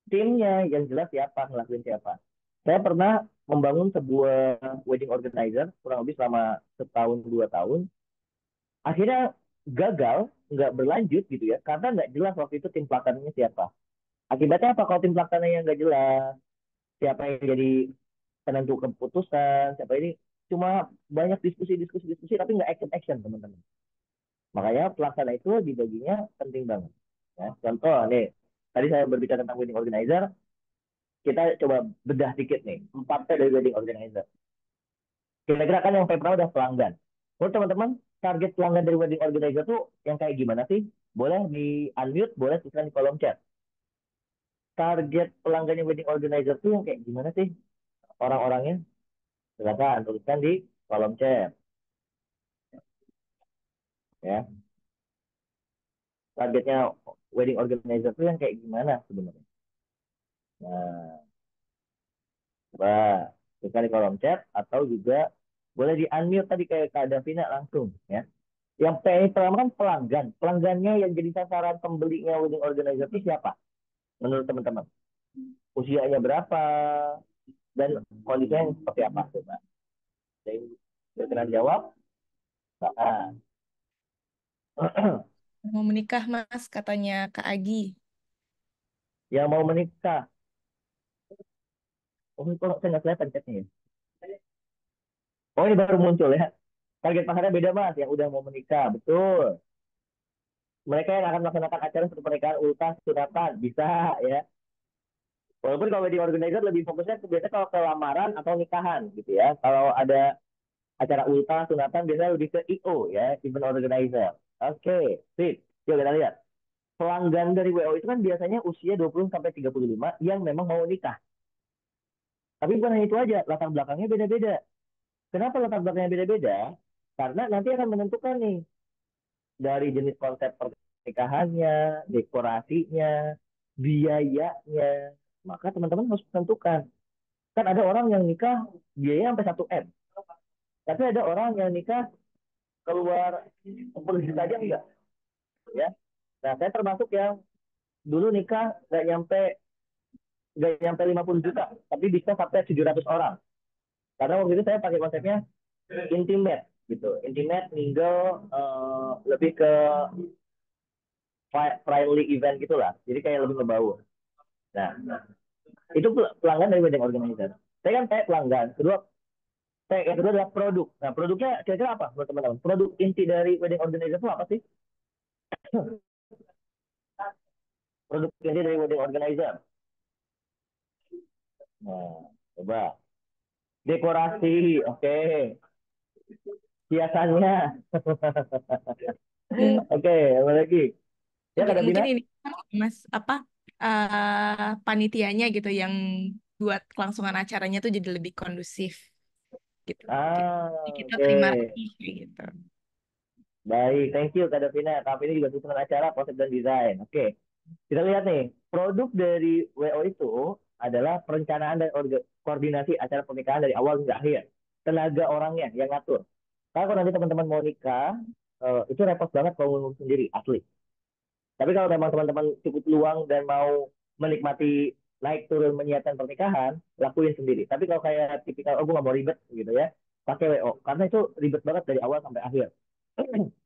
timnya yang jelas siapa ngelakuin siapa. Saya pernah membangun sebuah wedding organizer kurang lebih selama setahun 2 tahun akhirnya gagal nggak berlanjut gitu ya karena nggak jelas waktu itu tim pelaksananya siapa akibatnya apa kalau tim pelaksananya nggak jelas siapa yang jadi penentu keputusan siapa ini cuma banyak diskusi tapi nggak action teman-teman makanya pelaksana itu dibaginya penting banget ya contoh nih tadi saya berbicara tentang wedding organizer kita coba bedah dikit nih 4P dari wedding organizer kira-kira kan yang pertama udah pelanggan menurut teman-teman target pelanggan dari wedding organizer tuh yang kayak gimana sih boleh di unmute boleh tuliskan di kolom chat target pelanggannya wedding organizer tuh yang kayak gimana sih orang-orangnya silakan tuliskan di kolom chat ya targetnya wedding organizer tuh yang kayak gimana sebenarnya nah coba tuliskan di kolom chat atau juga boleh di unmute tadi kayak Kak Davina langsung ya yang pertama kan pelanggan pelanggannya yang jadi sasaran pembelinya wedding organizer itu siapa menurut teman-teman usianya berapa, dan kondisinya yang seperti apa coba. Jadi berkenan jawab. Nah, Mau menikah, Mas, katanya Kak Agi. yang mau menikah, oh kok saya nggak kelihatan chatnya ya. Oh ini baru muncul ya. Target pasarnya beda mas, yang udah mau menikah, betul. Mereka yang akan melaksanakan acara seperti pernikahan, ultah, sunatan, bisa ya. Walaupun kalau wedding organizer lebih fokusnya biasanya kalau ke lamaran atau nikahan gitu ya. Kalau ada acara ultah, sunatan biasanya lebih ke IO ya, event organizer. Oke, sip. Yuk kita lihat. Pelanggan dari WO itu kan biasanya usia 20 sampai 35 yang memang mau nikah. Tapi bukan hanya itu aja, latar belakangnya beda-beda. Kenapa latar belakangnya beda-beda? Karena nanti akan menentukan nih dari jenis konsep pernikahannya, dekorasinya, biayanya. Maka teman-teman harus tentukan. Kan ada orang yang nikah biaya sampai 1 M. Tapi ada orang yang nikah keluar 10 juta aja enggak. Ya. Nah, saya termasuk yang dulu nikah nggak nyampe 50 juta, tapi bisa sampai 700 orang. Karena waktu itu saya pakai konsepnya intimate gitu. Intimate, mingle, lebih ke friendly event gitulah. Jadi kayak lebih ngebaur. Nah, itu pelanggan dari wedding organizer. Saya pelanggan. Yang kedua adalah produk. Nah, produknya kira-kira apa buat teman-teman? Produk inti dari wedding organizer itu apa sih? Produk inti dari wedding organizer. Nah, coba. Dekorasi, oke. Hiasannya. Mung- Oke, apa lagi? Ya, Mungkin, Kak mungkin Davina? ini, Mas, apa, panitianya gitu yang buat kelangsungan acaranya tuh jadi lebih kondusif gitu mungkin. Ah, Jadi kita oke. terima kasih kayak gitu. Baik, thank you Kak Davina. Kak ini juga susunan acara, konsep dan desain. Oke, kita lihat nih. Produk dari WO itu adalah perencanaan dan koordinasi acara pernikahan dari awal hingga akhir. Tenaga orangnya yang ngatur. Karena kalau nanti teman-teman mau nikah, itu repot banget kalau ngurus sendiri, asli. Tapi kalau memang teman-teman cukup luang dan mau menikmati naik turun menyiapkan pernikahan, lakuin sendiri. Tapi kalau kayak tipikal, oh gue gak mau ribet gitu ya, pakai WO. Karena itu ribet banget dari awal sampai akhir.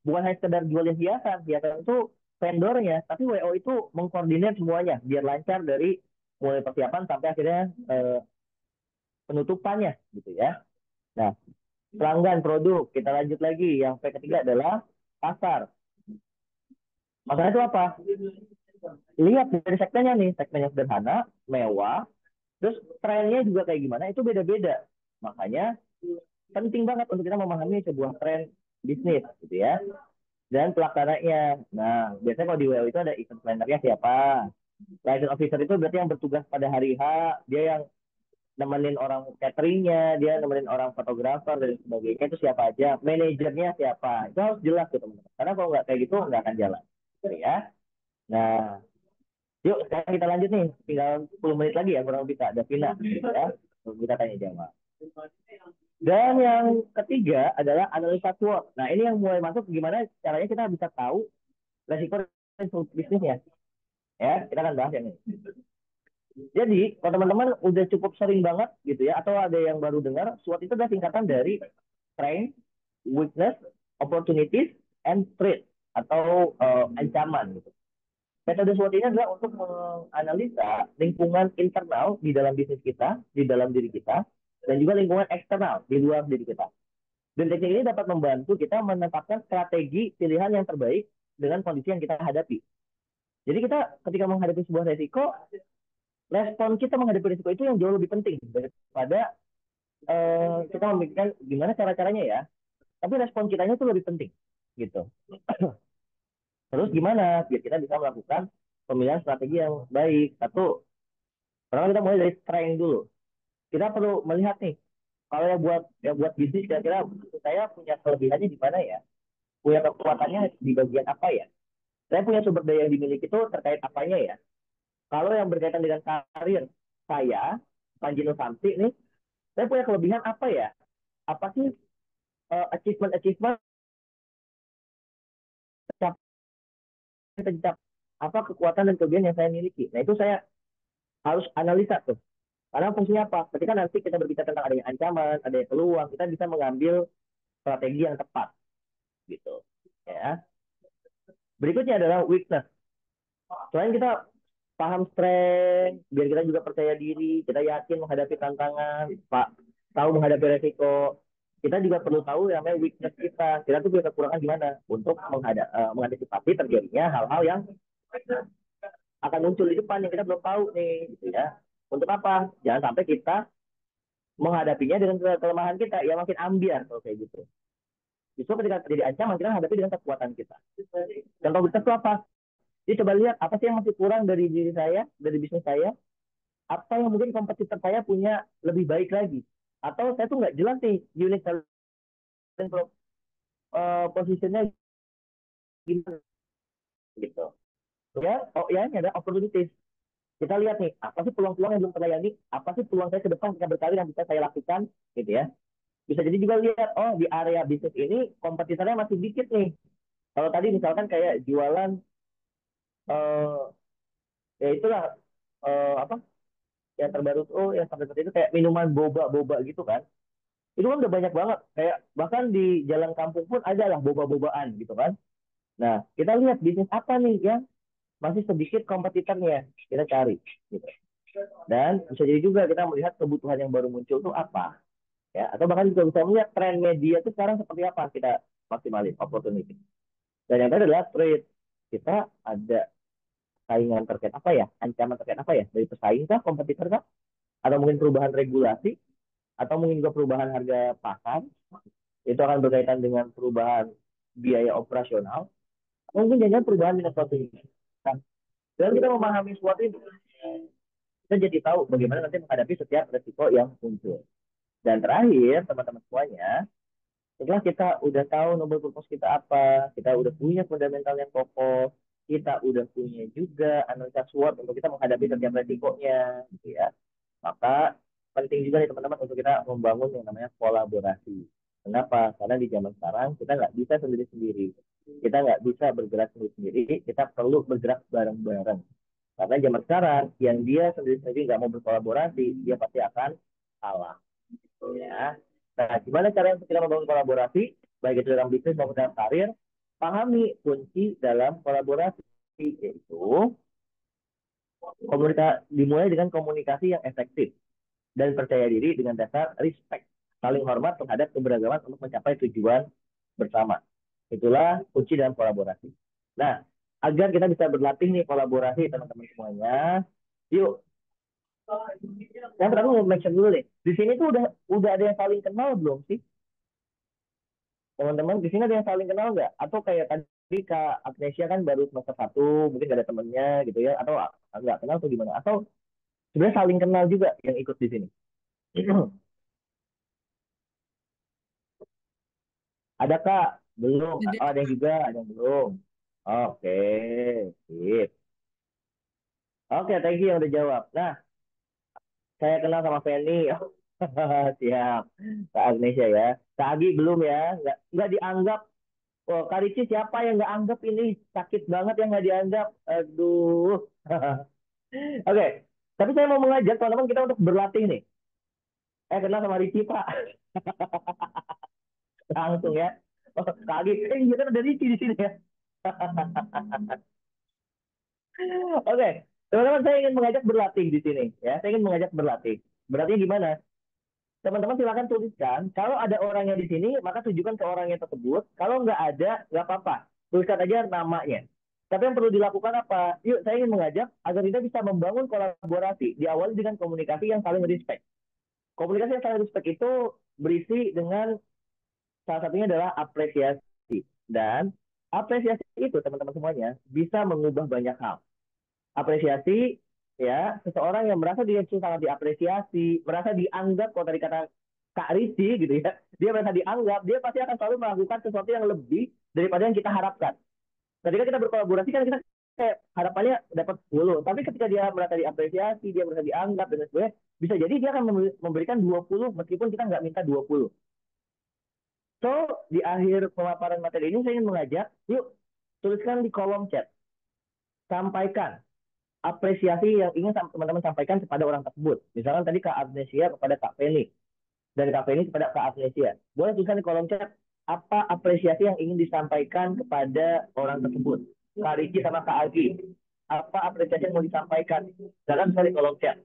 Bukan hanya sekedar jualin hiasan, hiasan itu vendornya, tapi WO itu mengkoordinir semuanya biar lancar dari mulai persiapan sampai akhirnya penutupannya gitu ya. Nah, pelanggan produk, kita lanjut lagi. Yang ketiga adalah pasar. Pasar itu apa? Lihat dari segmennya nih, segmen yang sederhana, mewah, terus trennya juga kayak gimana, itu beda-beda. Makanya penting banget untuk kita memahami sebuah tren bisnis gitu ya. Dan pelaksananya. Nah, biasanya kalau di WO itu ada event planner-nya siapa. License officer itu berarti yang bertugas pada hari H, dia yang nemenin orang cateringnya, dia nemenin orang fotografer dan sebagainya, itu siapa aja. Manajernya siapa. Itu harus jelas tuh teman-teman. Karena kalau nggak kayak gitu, nggak akan jalan. Gitu ya. Nah, yuk sekarang kita lanjut nih. Tinggal 10 menit lagi ya, kurang lebih Kak Davina. Gitu ya. Kita tanya jawab. Dan yang ketiga adalah analisa SWOT. Nah, ini yang mulai masuk gimana caranya kita bisa tahu resiko bisnisnya. Ya, kita akan bahas yang ini. Jadi, kalau teman-teman udah cukup sering banget gitu ya, atau ada yang baru dengar, SWOT itu adalah singkatan dari strength, weakness, opportunities, and threat atau ancaman gitu. Metode SWOT ini adalah untuk menganalisa lingkungan internal di dalam bisnis kita, di dalam diri kita, dan juga lingkungan eksternal di luar diri kita. Dan teknik ini dapat membantu kita menetapkan strategi pilihan yang terbaik dengan kondisi yang kita hadapi. Jadi kita ketika menghadapi sebuah resiko, respon kita menghadapi risiko itu yang jauh lebih penting daripada kita memikirkan gimana cara-caranya ya. Tapi respon kitanya itu lebih penting gitu. Terus gimana biar kita bisa melakukan pemilihan strategi yang baik. Satu, pertama kita mulai dari strength dulu. Kita perlu melihat nih, kalau yang buat bisnis kira-kira saya punya kelebihannya di mana ya? Punya kekuatannya di bagian apa ya? Saya punya sumber daya yang dimiliki itu terkait apanya ya? Kalau yang berkaitan dengan karir saya, Panji Nusanti nih, saya punya kelebihan apa ya? Apa sih achievement apa kekuatan dan kelebihan yang saya miliki? Nah itu saya harus analisa tuh. Karena fungsinya apa? Ketika nanti kita berbicara tentang adanya ancaman, adanya peluang, kita bisa mengambil strategi yang tepat gitu. Ya. Berikutnya adalah weakness. Selain kita paham strength, biar kita juga percaya diri, kita yakin menghadapi tantangan, Pak, tahu menghadapi resiko. Kita juga perlu tahu yang namanya weakness kita. Kita tuh punya kekurangan gimana untuk mengantisipasi terjadinya hal-hal yang akan muncul di depan yang kita belum tahu nih, gitu ya. Untuk apa? Jangan sampai kita menghadapinya dengan kelemahan kita, ya makin ambiar kalau kayak gitu. Justru ketika terjadi ancaman, kita hadapi dengan kekuatan kita. Contoh kita itu apa? Jadi coba lihat apa sih yang masih kurang dari diri saya, dari bisnis saya, apa yang mungkin kompetitor saya punya lebih baik lagi. Atau saya tuh nggak jelas nih unit selling positionnya gimana gitu. Ya, oh ya ini ada opportunities. Kita lihat nih, apa sih peluang-peluang yang belum terlayani, apa sih peluang saya ke depan ketika berkarir yang bisa saya lakukan, gitu ya. Bisa jadi juga lihat, oh di area bisnis ini kompetitornya masih dikit nih. Kalau tadi misalkan kayak jualan, eh, ya itulah, apa, yang terbaru tuh, yang sampai saat itu kayak minuman boba-boba gitu kan. Itu kan udah banyak banget. Kayak bahkan di jalan kampung pun ada lah boba-bobaan gitu kan. Nah, kita lihat bisnis apa nih yang masih sedikit kompetitornya. Kita cari. Gitu. Dan bisa jadi juga kita melihat kebutuhan yang baru muncul tuh apa. Ya, atau bahkan juga bisa melihat tren media itu sekarang seperti apa kita maksimalin opportunity. Dan yang terakhir adalah trade. Kita ada saingan terkait apa ya? Ancaman terkait apa ya? Dari pesaing kah? Kompetitor kah? Atau mungkin perubahan regulasi? Atau mungkin juga perubahan harga pasar? Itu akan berkaitan dengan perubahan biaya operasional. Atau mungkin jangan perubahan minat protein. Nah, dan kita memahami suatu ini, kita jadi tahu bagaimana nanti menghadapi setiap resiko yang muncul. Dan terakhir, teman-teman semuanya, setelah kita udah tahu nomor purpose kita apa, kita udah punya fundamental yang kokoh, kita udah punya juga analisa SWOT untuk kita menghadapi setiap resikonya, gitu ya. Maka penting juga nih teman-teman untuk kita membangun yang namanya kolaborasi. Kenapa? Karena di zaman sekarang kita nggak bisa sendiri-sendiri. Kita nggak bisa bergerak sendiri-sendiri, kita perlu bergerak bareng-bareng. Karena zaman sekarang, yang dia sendiri-sendiri nggak mau berkolaborasi, dia pasti akan kalah. Ya. Nah, gimana cara kita membangun kolaborasi, baik itu dalam bisnis maupun dalam karir, pahami kunci dalam kolaborasi, yaitu dimulai dengan komunikasi yang efektif dan percaya diri dengan dasar respect, saling hormat terhadap keberagaman untuk mencapai tujuan bersama. Itulah kunci dalam kolaborasi. Nah, agar kita bisa berlatih nih kolaborasi teman-teman semuanya, yuk. Yang pertama mau mention dulu nih. Di sini tuh udah ada yang saling kenal belum sih? Teman-teman di sini ada yang saling kenal nggak? Atau kayak tadi Kak Agnesia kan baru semester 1, mungkin gak ada temennya gitu ya? Atau nggak kenal atau gimana? Atau sebenarnya saling kenal juga yang ikut di sini? Ada Kak? Belum? Ada. Oh, ada yang juga, ada yang belum. Oke, sip. Oke, thank you yang udah jawab. Nah, saya kenal sama Feni. Siap. Kak Agnesia ya. Kak Agi belum ya? Nggak dianggap. Oh, Kak Ricci siapa yang nggak anggap ini? Sakit banget yang nggak dianggap. Aduh. Oke, tapi saya mau mengajak teman-teman kita untuk berlatih nih. Kenal sama Ricci, Pak. Langsung ya. Oh, Kak Agi, iya kan ada Ricci di sini ya. Oke, teman-teman saya ingin mengajak berlatih di sini ya. Saya ingin mengajak berlatih. Berarti gimana? Teman-teman silakan tuliskan. Kalau ada orangnya di sini, maka tujukan ke orangnya tersebut. Kalau nggak ada, nggak apa-apa. Tuliskan aja namanya. Tapi yang perlu dilakukan apa? Yuk, saya ingin mengajak agar kita bisa membangun kolaborasi. Diawali dengan komunikasi yang saling respect. Komunikasi yang saling respect itu berisi dengan salah satunya adalah apresiasi. Dan apresiasi itu, teman-teman semuanya, bisa mengubah banyak hal. Apresiasi ya seseorang yang merasa dia sangat diapresiasi, merasa dianggap kalau tadi kata Kak Ricci gitu ya, dia merasa dianggap, dia pasti akan selalu melakukan sesuatu yang lebih daripada yang kita harapkan. Ketika kita berkolaborasi kan kita kayak harapannya dapat 10, tapi ketika dia merasa diapresiasi, dia merasa dianggap dan sebagainya, bisa jadi dia akan memberikan 20 meskipun kita nggak minta 20. So, di akhir pemaparan materi ini saya ingin mengajak, yuk tuliskan di kolom chat, sampaikan apresiasi yang ingin teman-teman sampaikan kepada orang tersebut. Misalkan tadi Kak Agnesia kepada Kak Feni, dari Kak Feni kepada Kak Agnesia. Boleh tuliskan di kolom chat apa apresiasi yang ingin disampaikan kepada orang tersebut. Kak Riki sama Kak Agi, apa apresiasi yang mau disampaikan? Silakan tuliskan di kolom chat.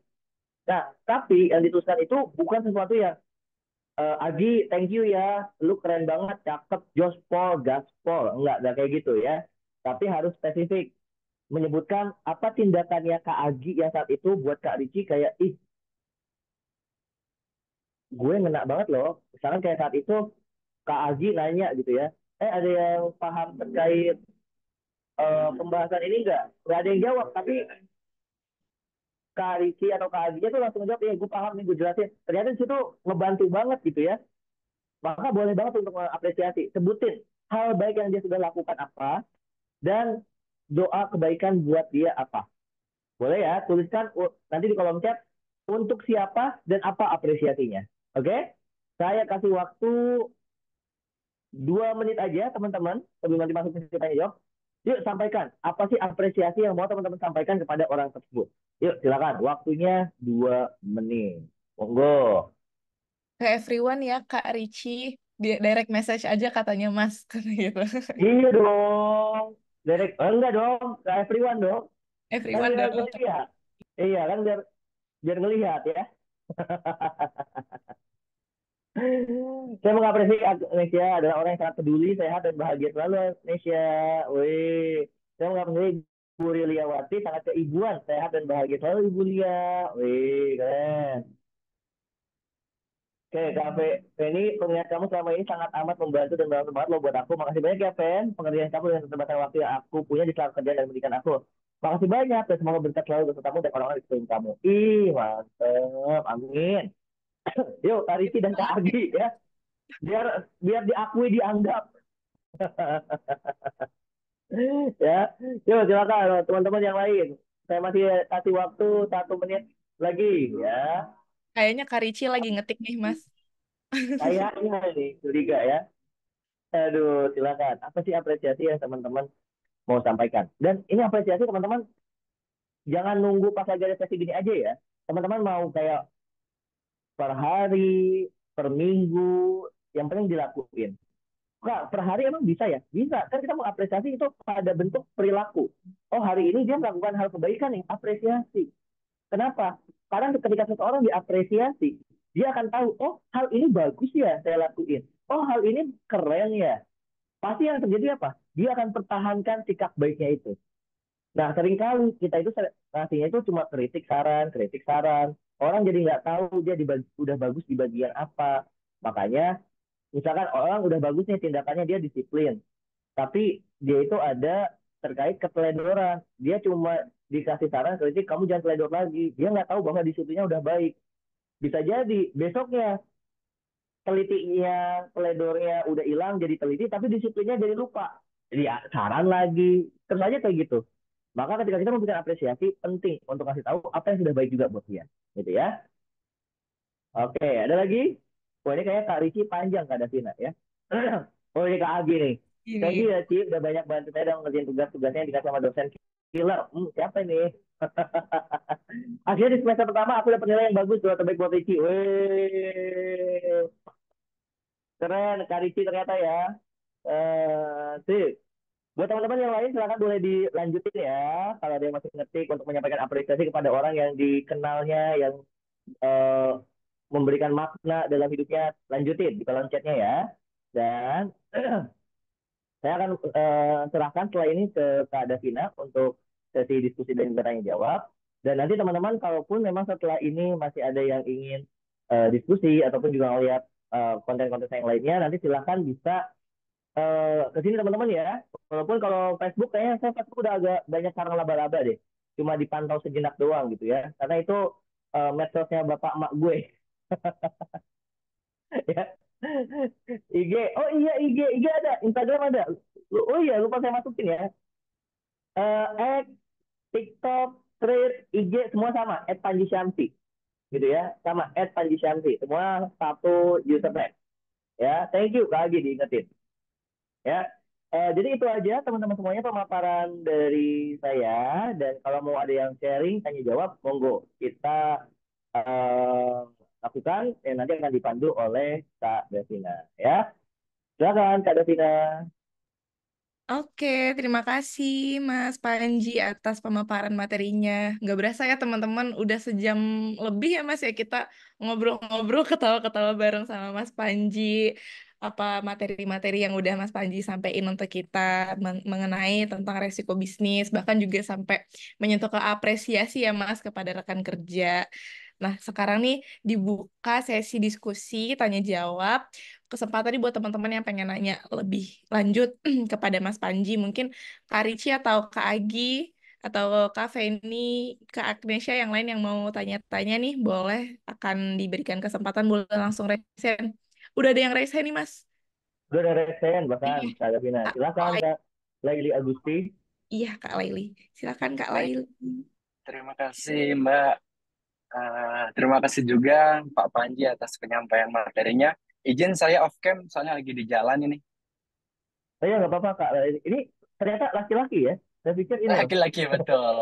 Nah, tapi yang dituliskan itu bukan sesuatu yang Agi, thank you ya, lu keren banget, cakep, jospol, gaspol, enggak kayak gitu ya. Tapi harus spesifik, menyebutkan apa tindakannya Kak Agi yang saat itu buat Kak Riki kayak, ih, gue ngena banget loh. Misalkan kayak saat itu Kak Agi nanya gitu ya, ada yang paham terkait pembahasan ini enggak? Nggak ada yang jawab, tapi Kak Riki atau Kak Agi tuh langsung jawab, gue paham nih, gue jelasin. Ternyata di situ ngebantu banget gitu ya. Maka boleh banget untuk mengapresiasi. Sebutin hal baik yang dia sudah lakukan apa, dan doa kebaikan buat dia apa. Boleh ya, tuliskan nanti di kolom chat untuk siapa dan apa apresiasinya. Oke? Saya kasih waktu 2 menit aja teman-teman sebelum nanti masuk ke tanya jawab. Yuk sampaikan, apa sih apresiasi yang mau teman-teman sampaikan kepada orang tersebut. Yuk silakan, waktunya 2 menit. Monggo. Ke everyone ya, Kak Ricci. Direct message aja katanya Mas. Kata gitu. Iya dong. Direct, enggak dong, ke everyone dong. Kan Everyone biar dong. ngelihat. Iya kan biar biar ngelihat ya. Saya mengapresiasi Indonesia adalah orang yang sangat peduli, sehat, dan bahagia selalu Indonesia. Wih. Saya mengapresiasi Bu Riliawati sangat keibuan, sehat, dan bahagia selalu Ibu Lia. Wih, keren. Oke, Kak Feni, pengingat kamu selama ini sangat amat membantu dan bermanfaat loh buat aku. Makasih banyak ya, Fen. Pengertian kamu dengan keterbatasan waktu yang aku punya di saat kerjaan dan pendidikan aku. Makasih banyak, dan semoga berkat selalu bersamamu dan orang-orang di sekeliling kamu. Ih, mantep. Amin. Yuk, Kak Riki dan Kak Agi ya. Biar biar diakui, dianggap. Ya, yuk silakan teman-teman yang lain. Saya masih kasih waktu 1 menit lagi ya. Kayaknya Kak Ricci lagi ngetik nih, Mas. Kayaknya nih curiga ya. Aduh, silakan. Apa sih apresiasi yang teman-teman mau sampaikan? Dan ini apresiasi teman-teman jangan nunggu pas lagi ada sesi gini aja ya. Teman-teman mau kayak per hari, per minggu, yang penting dilakuin. Kak, per hari emang bisa ya? Bisa. Kan kita mau apresiasi itu pada bentuk perilaku. Oh, hari ini dia melakukan hal kebaikan nih, apresiasi. Kenapa? Karena ketika seseorang diapresiasi, dia akan tahu, oh, hal ini bagus ya saya lakuin. Oh, hal ini keren ya. Pasti yang terjadi apa? Dia akan pertahankan sikap baiknya itu. Nah, seringkali kita itu ngasihnya itu cuma kritik saran, kritik saran. Orang jadi nggak tahu dia udah bagus di bagian apa. Makanya, misalkan orang udah bagus nih tindakannya, dia disiplin. Tapi dia itu ada terkait keteledoran. Dia cuma dikasih saran, kritik, kamu jangan teledor lagi. Dia nggak tahu bahwa disiplinnya udah baik. Bisa jadi besoknya telitinya, teledornya udah hilang jadi teliti, tapi disiplinnya jadi lupa. Jadi ya, saran lagi. Terus aja kayak gitu. Maka ketika kita memberikan apresiasi, penting untuk kasih tahu apa yang sudah baik juga buat dia. Gitu ya. Oke, ada lagi? Wah, ini kayak Kak Ricci panjang Kak Davina ya. Oh, ini Kak Agi nih. Thank you Ini. ya, Ci. Udah banyak bantu saya dalam ngerjain tugas-tugasnya yang dikasih sama dosen killer. Siapa ini? Akhirnya di semester pertama aku dapat nilai yang bagus, tuh terbaik buat Ricci. Wih, keren Kak Ricci ternyata ya. Sip. Buat teman-teman yang lain silakan boleh dilanjutin ya. Kalau ada yang masih ngetik untuk menyampaikan apresiasi kepada orang yang dikenalnya, yang eh, memberikan makna dalam hidupnya, lanjutin di kolom chatnya ya. Dan saya akan serahkan setelah ini ke Kak Davina untuk sesi diskusi dan bertanya jawab. Dan nanti teman-teman, kalaupun memang setelah ini masih ada yang ingin diskusi ataupun juga melihat konten-konten yang lainnya, nanti silahkan bisa ke sini teman-teman ya. Walaupun kalau Facebook kayaknya saya Facebook udah agak banyak sarang laba-laba deh. Cuma dipantau sejenak doang gitu ya. Karena itu medsosnya bapak emak gue. Ya. IG, oh iya IG ada, Instagram ada. Oh iya lupa saya masukin ya. X, TikTok, Thread, IG semua sama, @panji_shamsi gitu ya, sama @panji_shamsi, semua satu username. Ya, thank you Kak Agi diingetin. Ya, Jadi itu aja teman-teman semuanya pemaparan dari saya. Dan kalau mau ada yang sharing, tanya jawab, monggo kita eh, lakukan. Yang nanti akan dipandu oleh Kak Davina. Ya, silakan Kak Davina. Oke, terima kasih Mas Panji atas pemaparan materinya. Nggak berasa ya teman-teman, udah sejam lebih ya Mas ya kita ngobrol-ngobrol, ketawa-ketawa bareng sama Mas Panji. Apa materi-materi yang udah Mas Panji sampaikan untuk kita mengenai tentang resiko bisnis, bahkan juga sampai menyentuh ke apresiasi ya Mas kepada rekan kerja. Nah, sekarang nih dibuka sesi diskusi, tanya jawab. Kesempatan nih buat teman-teman yang pengen nanya lebih lanjut kepada Mas Panji, mungkin Kak Rici atau Kak Agi atau Kak Feni, Kak Agnesia yang lain yang mau tanya-tanya nih, boleh akan diberikan kesempatan, boleh langsung resen. Udah ada yang resen nih Mas. Udah ada resen bahkan Iya, Kak Davina. Kak Silakan Laili. Kak Laili Agusti. Iya, Kak Laili. Silakan Kak Baik, Laili. terima kasih Mbak. Terima kasih juga Pak Panji atas penyampaian materinya. Izin saya off cam, soalnya lagi di jalan ini. Saya nggak apa-apa Kak Laili. Ini ternyata laki-laki ya. Saya pikir ini loh, Laki-laki betul.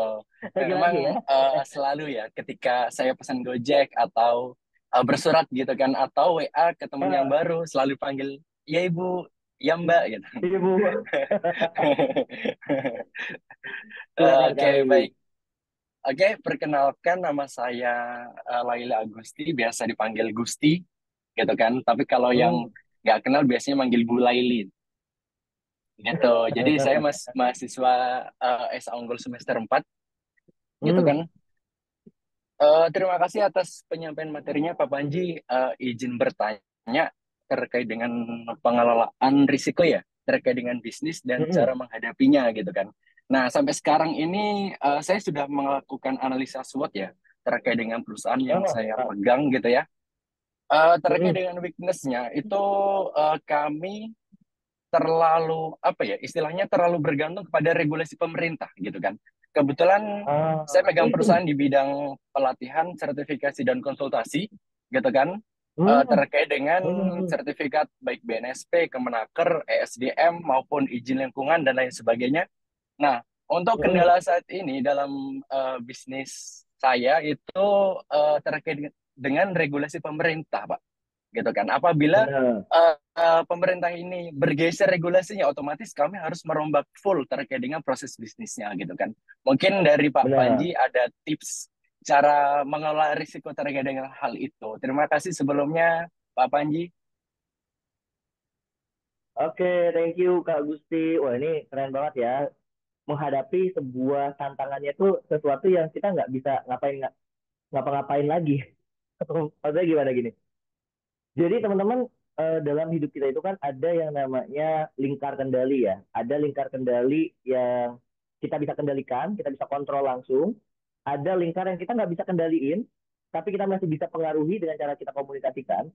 Memang laki-laki ya. selalu ya ketika saya pesan Gojek atau bersurat gitu kan, atau WA ke teman yang Ah, baru, selalu panggil, ya Ibu, ya Mbak gitu. Ibu. Silakan Kak Oke, Laili. baik. Oke, perkenalkan nama saya Laila Agusti, biasa dipanggil Gusti, gitu kan. Tapi kalau yang Hmm. nggak kenal biasanya manggil Bu Laili, gitu. Jadi saya mahasiswa S.A. Unggul semester 4, gitu Hmm. kan. Terima kasih atas penyampaian materinya, Pak Panji. Izin bertanya terkait dengan pengelolaan risiko ya, terkait dengan bisnis dan Hmm. cara menghadapinya, gitu kan. Nah, sampai sekarang ini saya sudah melakukan analisa SWOT ya, terkait dengan perusahaan yang Oh, saya Kak. pegang, gitu ya. Terkait Hmm. dengan weakness-nya, itu kami terlalu apa ya istilahnya terlalu bergantung kepada regulasi pemerintah gitu kan. Kebetulan saya Ah. megang perusahaan di bidang pelatihan, sertifikasi dan konsultasi gitu kan. Hmm. Terkait dengan Hmm. sertifikat baik BNSP, Kemenaker, ESDM maupun izin lingkungan dan lain sebagainya. Nah, untuk Hmm. kendala saat ini dalam bisnis saya itu terkait dengan regulasi pemerintah, Pak gitu kan. Apabila Benar. pemerintah ini bergeser regulasinya, otomatis kami harus merombak full terkait dengan proses bisnisnya gitu kan. Mungkin dari Pak Benar. Panji ada tips cara mengelola risiko terkait dengan hal itu. Terima kasih sebelumnya Pak Panji. Oke, thank you Kak Gusti. Wah, ini keren banget ya. Menghadapi sebuah tantangannya itu sesuatu yang kita nggak bisa ngapa-ngapain lagi. Maksudnya gimana gini? Jadi teman-teman, dalam hidup kita itu kan ada yang namanya lingkar kendali ya. Ada lingkar kendali yang kita bisa kendalikan, kita bisa kontrol langsung. Ada lingkar yang kita nggak bisa kendaliin, tapi kita masih bisa pengaruhi dengan cara kita komunikasikan.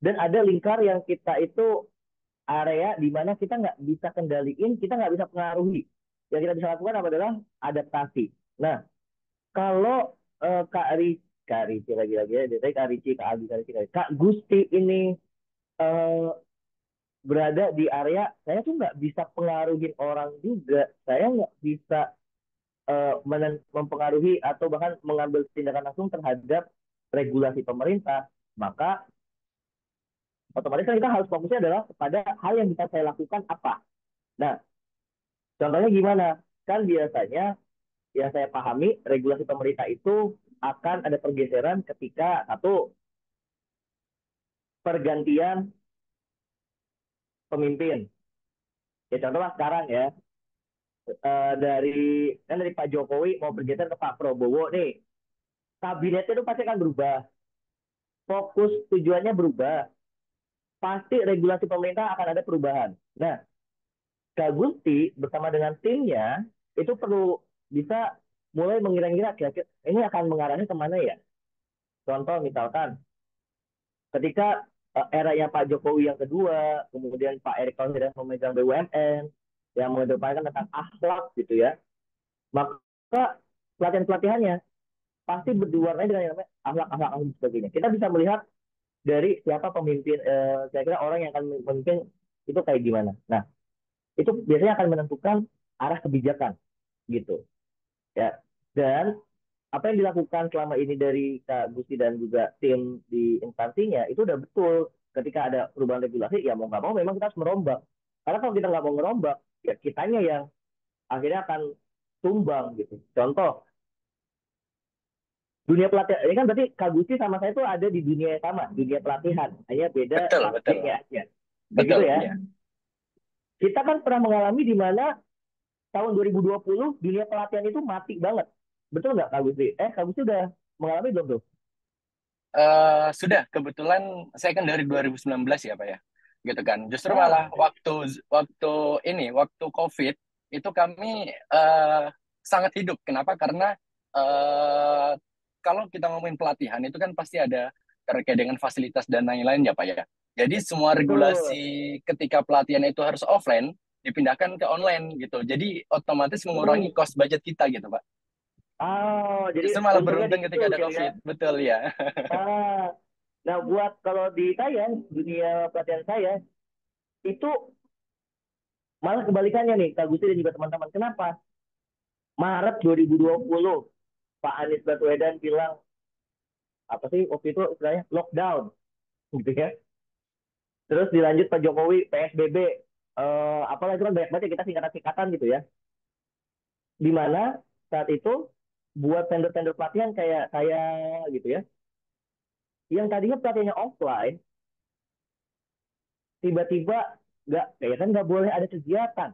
Dan ada lingkar yang kita itu area di mana kita nggak bisa kendaliin, kita nggak bisa pengaruhi. Yang kita bisa lakukan adalah adaptasi. Nah, kalau Kak Rici lagi-lagi ya, jadi Kak Rici, Kak Abi, Kak Rici, Kak Gusti ini eh, berada di area saya tuh nggak bisa pengaruhin orang juga, saya nggak bisa mempengaruhi atau bahkan mengambil tindakan langsung terhadap regulasi pemerintah, maka otomatis kan kita harus fokusnya adalah kepada hal yang bisa saya lakukan apa. Nah, contohnya gimana? Kan biasanya yang saya pahami regulasi pemerintah itu akan ada pergeseran ketika satu pergantian pemimpin. Ya contohnya sekarang ya, dari kan dari Pak Jokowi mau bergeser ke Pak Prabowo nih, kabinetnya itu pasti akan berubah, fokus tujuannya berubah, pasti regulasi pemerintah akan ada perubahan. Nah, Kak Gusti bersama dengan timnya itu perlu bisa mulai mengira-ngira kira-kira ini akan mengarahnya kemana ya. Contoh misalkan ketika eranya Pak Jokowi yang kedua, kemudian Pak Erick Thohir yang memegang BUMN, yang mengedepankan tentang akhlak gitu ya, maka pelatihan-pelatihannya pasti diwarnai dengan yang namanya akhlak-akhlak dan sebagainya. Kita bisa melihat dari siapa pemimpin, saya kira orang yang akan memimpin itu kayak gimana. Nah, itu biasanya akan menentukan arah kebijakan gitu ya. Dan apa yang dilakukan selama ini dari Kak Gusti dan juga tim di instansinya itu udah betul. Ketika ada perubahan regulasi, ya mau nggak mau memang kita harus merombak. Karena kalau kita nggak mau merombak, ya kitanya yang akhirnya akan tumbang gitu. Contoh, dunia pelatihan, ini kan berarti Kak Gusti sama saya tuh ada di dunia yang sama, dunia pelatihan. Hanya beda Betul, betul, subjeknya aja. Kayak gitu betul, ya. ya. Kita kan pernah mengalami di mana tahun 2020 dunia pelatihan itu mati banget. Betul nggak Kak Gusti? Kak Gusti udah mengalami belum tuh? Sudah, kebetulan saya kan dari 2019 ya Pak ya, gitu kan. Justru Ah, malah waktu COVID itu kami sangat hidup. Kenapa? Karena eh, kalau kita ngomongin pelatihan itu kan pasti ada terkait dengan fasilitas dan lain-lain ya Pak ya. Jadi semua regulasi betul. ketika pelatihan itu harus offline dipindahkan ke online gitu. Jadi otomatis mengurangi Hmm. cost budget kita gitu Pak. Oh, jadi Justru malah untungnya di beruntung situ ketika ada kira-kira. COVID, betul ya. Ah, nah buat kalau di saya, dunia pelatihan saya, itu malah kebalikannya nih, Kak Gusti dan juga teman-teman. Kenapa? Maret 2020, Pak Anies Baswedan bilang, apa sih waktu itu istilahnya lockdown, gitu ya. Terus dilanjut Pak Jokowi, PSBB, apalagi itu kan banyak banget ya kita singkatan-singkatan gitu ya. Di mana saat itu buat tender-tender pelatihan kayak saya gitu ya, yang tadinya pelatihannya offline, tiba-tiba nggak, kayak kan nggak boleh ada kegiatan.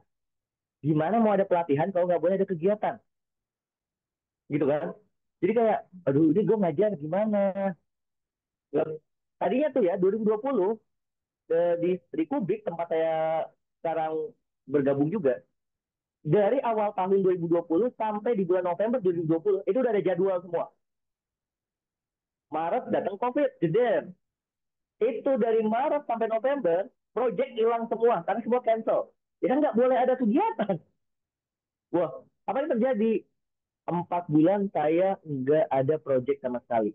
Gimana mau ada pelatihan kalau nggak boleh ada kegiatan, gitu kan? Jadi kayak, aduh ini gue ngajar gimana? Dan tadinya tuh ya 2020 di Kubik tempat saya sekarang bergabung juga, dari awal tahun 2020 sampai di bulan November 2020 itu udah ada jadwal semua. Maret datang COVID, jeder. Itu dari Maret sampai November, project hilang semua karena semua cancel. Ya kan nggak boleh ada kegiatan. Wah, apa yang terjadi? 4 bulan saya nggak ada project sama sekali.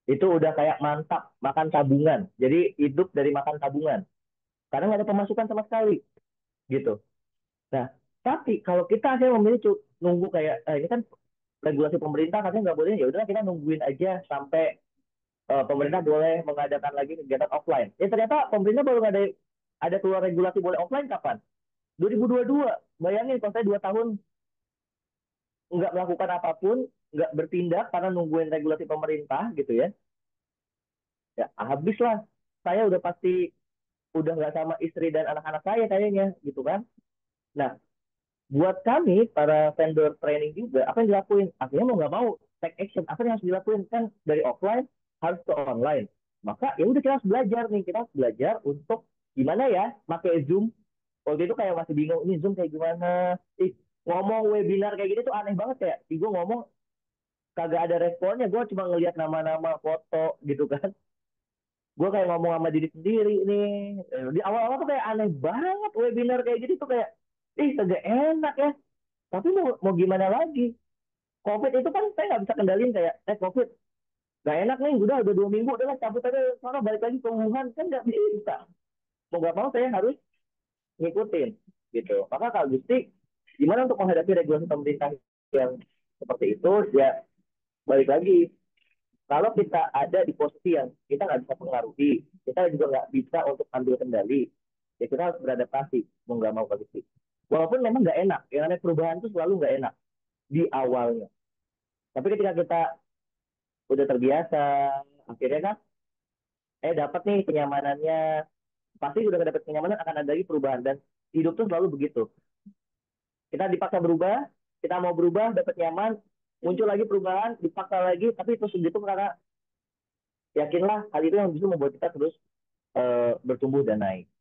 Itu udah kayak mantap makan tabungan. Jadi hidup dari makan tabungan. Karena nggak ada pemasukan sama sekali gitu. Nah, tapi kalau kita akhirnya memilih nunggu kayak ini kan regulasi pemerintah katanya nggak boleh, ya udah kita nungguin aja sampai pemerintah boleh mengadakan lagi kegiatan offline. Ya ternyata pemerintah baru ada keluar regulasi boleh offline kapan? 2022. Bayangin kalau saya 2 tahun nggak melakukan apapun, nggak bertindak karena nungguin regulasi pemerintah gitu ya. Ya habis lah. Saya udah pasti udah nggak sama istri dan anak-anak saya kayaknya gitu kan. Nah, buat kami para vendor training juga apa yang dilakuin? Akhirnya mau nggak mau take action. Apa yang harus dilakuin? Kan dari offline harus ke online. Maka ya udah kita harus belajar nih. Kita harus belajar untuk gimana ya pakai Zoom. Waktu itu kayak masih bingung ini Zoom kayak gimana. Ngomong webinar kayak gini tuh aneh banget ya. Gue ngomong kagak ada responnya. Gue cuma ngelihat nama-nama foto gitu kan. Gue kayak ngomong sama diri sendiri nih. Di awal-awal tuh kayak aneh banget webinar kayak gitu tuh kayak kagak enak ya. Tapi mau gimana lagi? COVID itu kan saya nggak bisa kendalin kayak COVID nggak enak nih udah 2 minggu udah lah cabut aja sana balik lagi ke Wuhan kan nggak bisa. Mau nggak mau saya harus ngikutin gitu. Maka Kak Gusti gimana untuk menghadapi regulasi pemerintah yang seperti itu? Ya balik lagi, kalau kita ada di posisi yang kita nggak bisa pengaruhi, kita juga nggak bisa untuk ambil kendali, ya kita harus beradaptasi mau nggak mau Kak Gusti. Walaupun memang nggak enak, yang namanya perubahan itu selalu nggak enak di awalnya. Tapi ketika kita udah terbiasa, akhirnya kan dapat nih kenyamanannya. Pasti udah dapat kenyamanan akan ada lagi perubahan dan hidup tuh selalu begitu. Kita dipaksa berubah, kita mau berubah dapat nyaman, muncul lagi perubahan, dipaksa lagi, tapi terus begitu karena yakinlah hal itu yang bisa membuat kita terus bertumbuh dan naik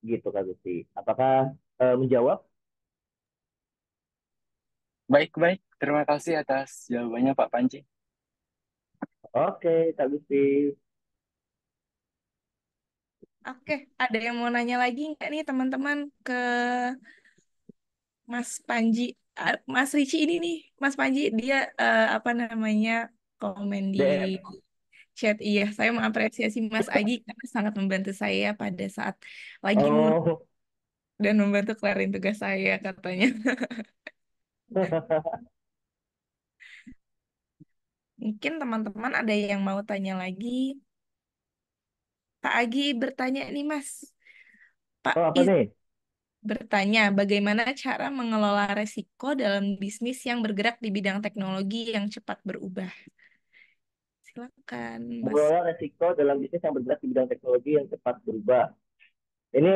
gitu Kak Gusti. Apakah menjawab? Baik-baik, terima kasih atas jawabannya Pak Panji. Oke Kak Gusti. Oke, ada yang mau nanya lagi nggak nih teman-teman ke Mas Panji? Mas Ricci ini nih, Mas Panji dia apa namanya komen di DM. chat. Iya, saya mengapresiasi Mas Agi karena sangat membantu saya pada saat lagi Oh, dan membantu kelarin tugas saya katanya. Mungkin teman-teman ada yang mau tanya lagi. Pak Agi bertanya nih Mas. Pak Oh, apa Is nih? bertanya bagaimana cara mengelola resiko dalam bisnis yang bergerak di bidang teknologi yang cepat berubah. Silakan Mas. Mengelola resiko dalam bisnis yang bergerak di bidang teknologi yang cepat berubah. Ini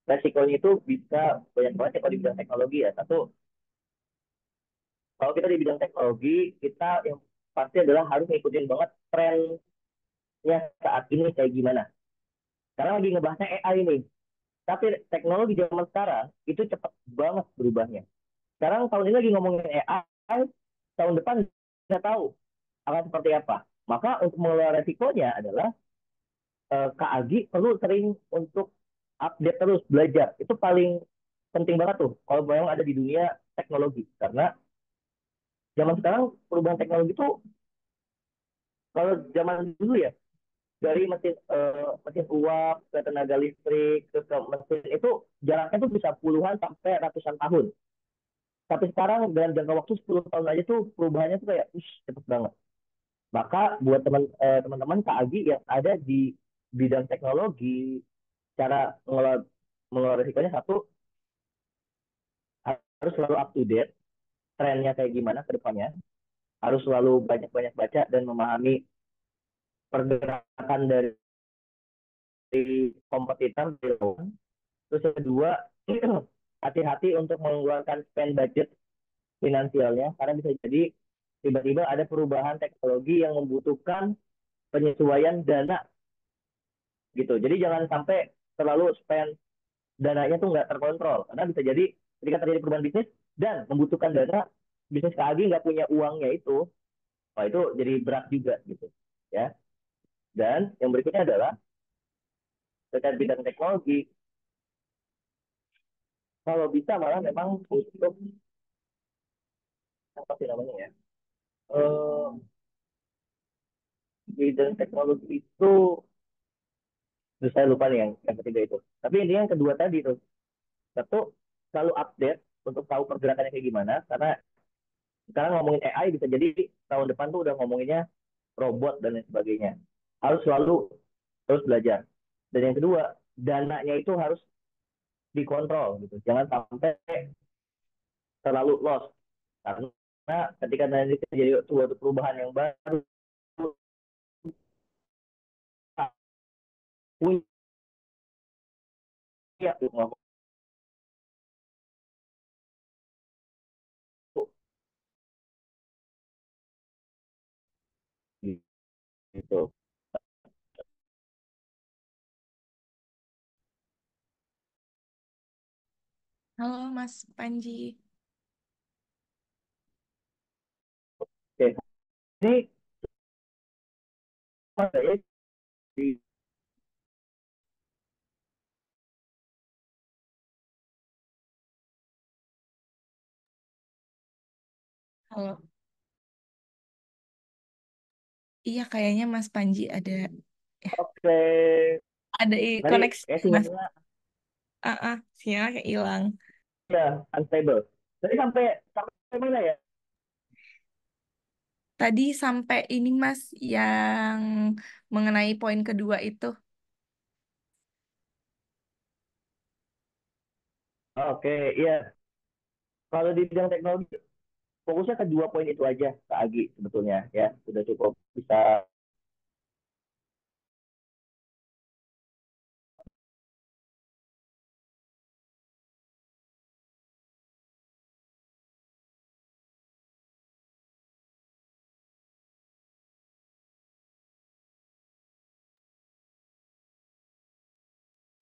resikonya itu bisa banyak banget ya kalau di bidang teknologi ya. Satu, kalau kita di bidang teknologi, kita yang pasti adalah harus ngikutin banget trennya saat ini kayak gimana. Sekarang lagi ngebahasnya AI nih. Tapi teknologi zaman sekarang itu cepat banget berubahnya. Sekarang tahun ini lagi ngomongin AI, tahun depan nggak tahu akan seperti apa. Maka untuk mengelola resikonya adalah Kak Agi perlu sering untuk update terus belajar. Itu paling penting banget tuh kalau memang ada di dunia teknologi. Karena zaman sekarang perubahan teknologi itu kalau zaman dulu ya dari mesin uap ke tenaga listrik ke mesin itu jaraknya tuh bisa puluhan sampai ratusan tahun. Tapi sekarang dalam jangka waktu 10 tahun aja tuh perubahannya tuh kayak cepet banget. Maka buat teman-teman Kak Agi yang ada di bidang teknologi, cara mengelola risikonya satu harus selalu up to date, trennya kayak gimana ke depannya, harus selalu banyak-banyak baca dan memahami pergerakan dari kompetitor di lawan. Terus yang kedua, hati-hati untuk mengeluarkan spend budget finansialnya karena bisa jadi tiba-tiba ada perubahan teknologi yang membutuhkan penyesuaian dana gitu. Jadi jangan sampai terlalu spend dananya tuh nggak terkontrol karena bisa jadi ketika terjadi perubahan bisnis dan membutuhkan dana bisnis KAGI nggak punya uangnya itu, wah itu jadi berat juga gitu ya. Dan yang berikutnya adalah terkait bidang teknologi, kalau bisa malah memang untuk apa sih namanya ya, eh, bidang teknologi itu saya lupa nih yang ketiga itu. Tapi ini yang kedua tadi tuh, satu selalu update untuk tahu pergerakannya kayak gimana karena sekarang ngomongin AI bisa jadi tahun depan tuh udah ngomonginnya robot dan lain sebagainya. Harus selalu terus belajar. Dan yang kedua, dananya itu harus dikontrol gitu. Jangan sampai terlalu loss. Karena ketika nanti terjadi suatu perubahan yang baru, punya gitu. Halo Mas Panji. Oke, ini ada ya di Halo. Iya kayaknya Mas Panji oke tadi koneksi Mas. sinyalnya Sinyalnya kayak hilang. ya unstable. Tadi sampai sampai mana ya? Tadi sampai ini Mas yang mengenai poin kedua itu. Oke, iya. Kalau di bidang teknologi fokusnya ke dua poin itu aja Kak Agi sebetulnya ya sudah cukup bisa.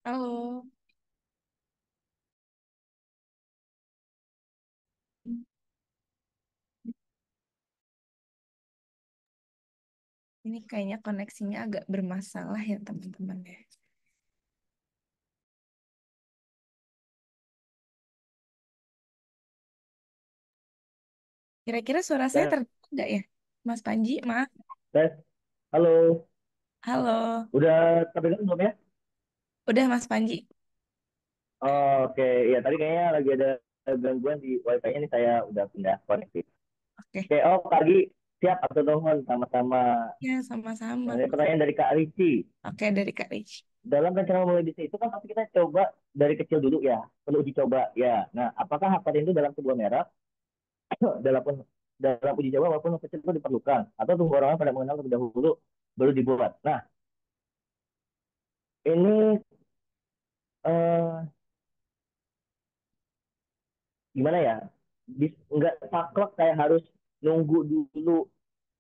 Halo. Ini kayaknya koneksinya agak bermasalah ya teman-teman ya. Kira-kira suara saya Tes, terdengar nggak ya? Mas Panji, maaf. tes. Halo, Halo. udah terdengar belum ya? Udah Mas Panji. Oke, ya tadi kayaknya lagi ada gangguan di wifi-nya nih, saya udah pindah koneksi. Oke, Oke, oh Kak Agi, siap atau nuhun sama-sama. ya sama-sama. Nah, ini pertanyaan dari Kak Ricci. Oke, dari Kak Rich. Dalam rencana memulai bisnis itu kan pasti kita coba dari kecil dulu ya, perlu uji coba ya. Nah, apakah hak paten itu dalam sebuah merek, dalam dalam uji coba walaupun kecil itu diperlukan, atau tunggu orang pada mengenal terlebih dahulu baru dibuat. Nah, ini eh, gimana ya? Nggak saklek kayak harus nunggu dulu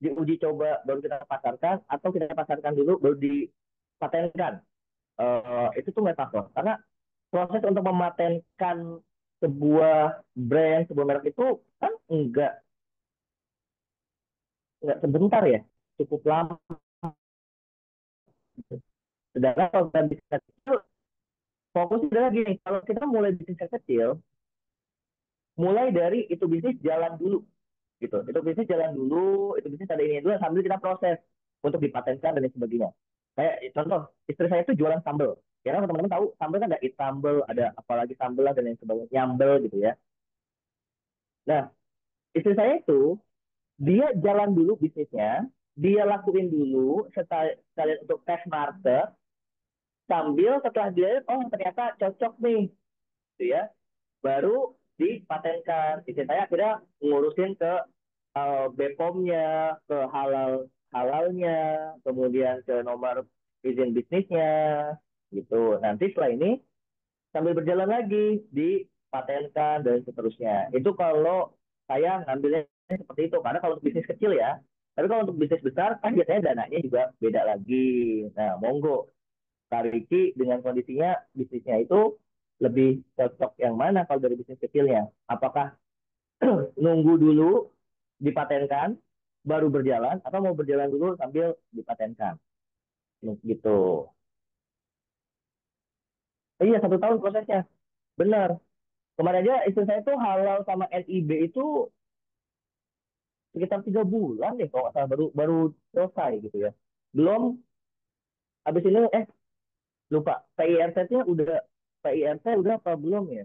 diuji coba baru kita pasarkan, atau kita pasarkan dulu baru dipatenkan. Itu tuh nggak saklek karena proses untuk mematenkan sebuah brand, sebuah merek itu kan nggak sebentar ya, cukup lama. Sedangkan kalau kita bisnis kecil, fokusnya adalah gini, kalau kita mulai bisnis kecil, mulai dari itu bisnis jalan dulu, gitu. Itu bisnis jalan dulu, itu bisnis ada ini dulu, sambil kita proses untuk dipatenkan dan lain sebagainya. Kayak contoh, istri saya itu jualan sambal. Ya kan teman-teman tahu, sambal kan ada it sambal, ada apalagi sambal dan lain sebagainya, nyambel gitu ya. Nah, istri saya itu dia jalan dulu bisnisnya, dia lakuin dulu sekalian untuk test market, sambil setelah dia oh ternyata cocok nih gitu ya, baru dipatenkan. Istri saya akhirnya ngurusin ke BPOM-nya, ke halalnya, kemudian ke nomor izin bisnisnya gitu. Nanti setelah ini sambil berjalan lagi dipatenkan dan seterusnya. Itu kalau saya ngambilnya seperti itu, karena kalau untuk bisnis kecil ya. Tapi kalau untuk bisnis besar kan biasanya dananya juga beda lagi. Nah, monggo Kak Riki dengan kondisinya bisnisnya itu lebih cocok yang mana kalau dari bisnis kecilnya? Apakah nunggu dulu dipatenkan baru berjalan, atau mau berjalan dulu sambil dipatenkan? Gitu. Iya, 1 tahun prosesnya. Benar. Kemarin aja istri saya tuh halal sama NIB itu sekitar 3 bulan deh kalau nggak salah, baru baru selesai gitu ya. Belum habis ini lupa PIRT-nya udah, PIRT udah apa belum ya?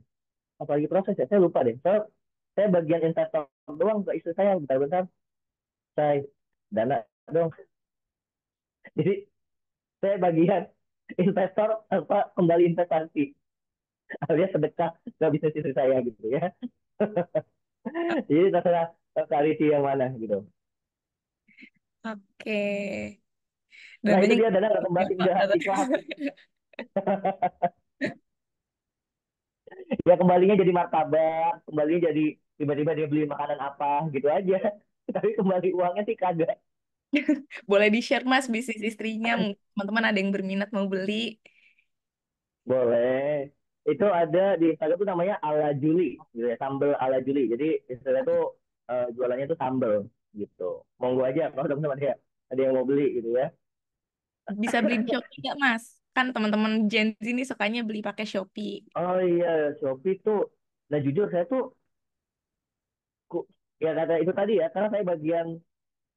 Apalagi proses ya, saya lupa deh. Saya bagian investor doang ke istri saya, bentar-bentar saya dana dong. Jadi saya bagian investor apa kembali investasi alias sedekah ke bisnis istri saya gitu ya. Jadi terserah kariti yang mana gitu. Oke. Nah itu Dananya dia, dana nggak kembali, Pak. nggak ikhlas. Ya kembalinya jadi martabak, kembalinya jadi tiba-tiba dia beli makanan apa gitu aja. Tapi kembali uangnya sih kagak. Boleh di-share Mas bisnis istrinya. Mungkin teman-teman ada yang berminat mau beli. Boleh. Itu ada di Instagram tuh namanya ala Juli, gitu ya, sambal ala Juli. Jadi istilahnya tuh jualannya tuh sambal gitu. Monggo aja kalau teman-teman ada yang mau beli gitu ya. Bisa beli di Shopee nggak Mas? Kan teman-teman Gen Z ini sukanya beli pakai Shopee. Oh iya, Shopee tuh. Nah jujur saya tuh ya kata itu tadi ya, karena saya bagian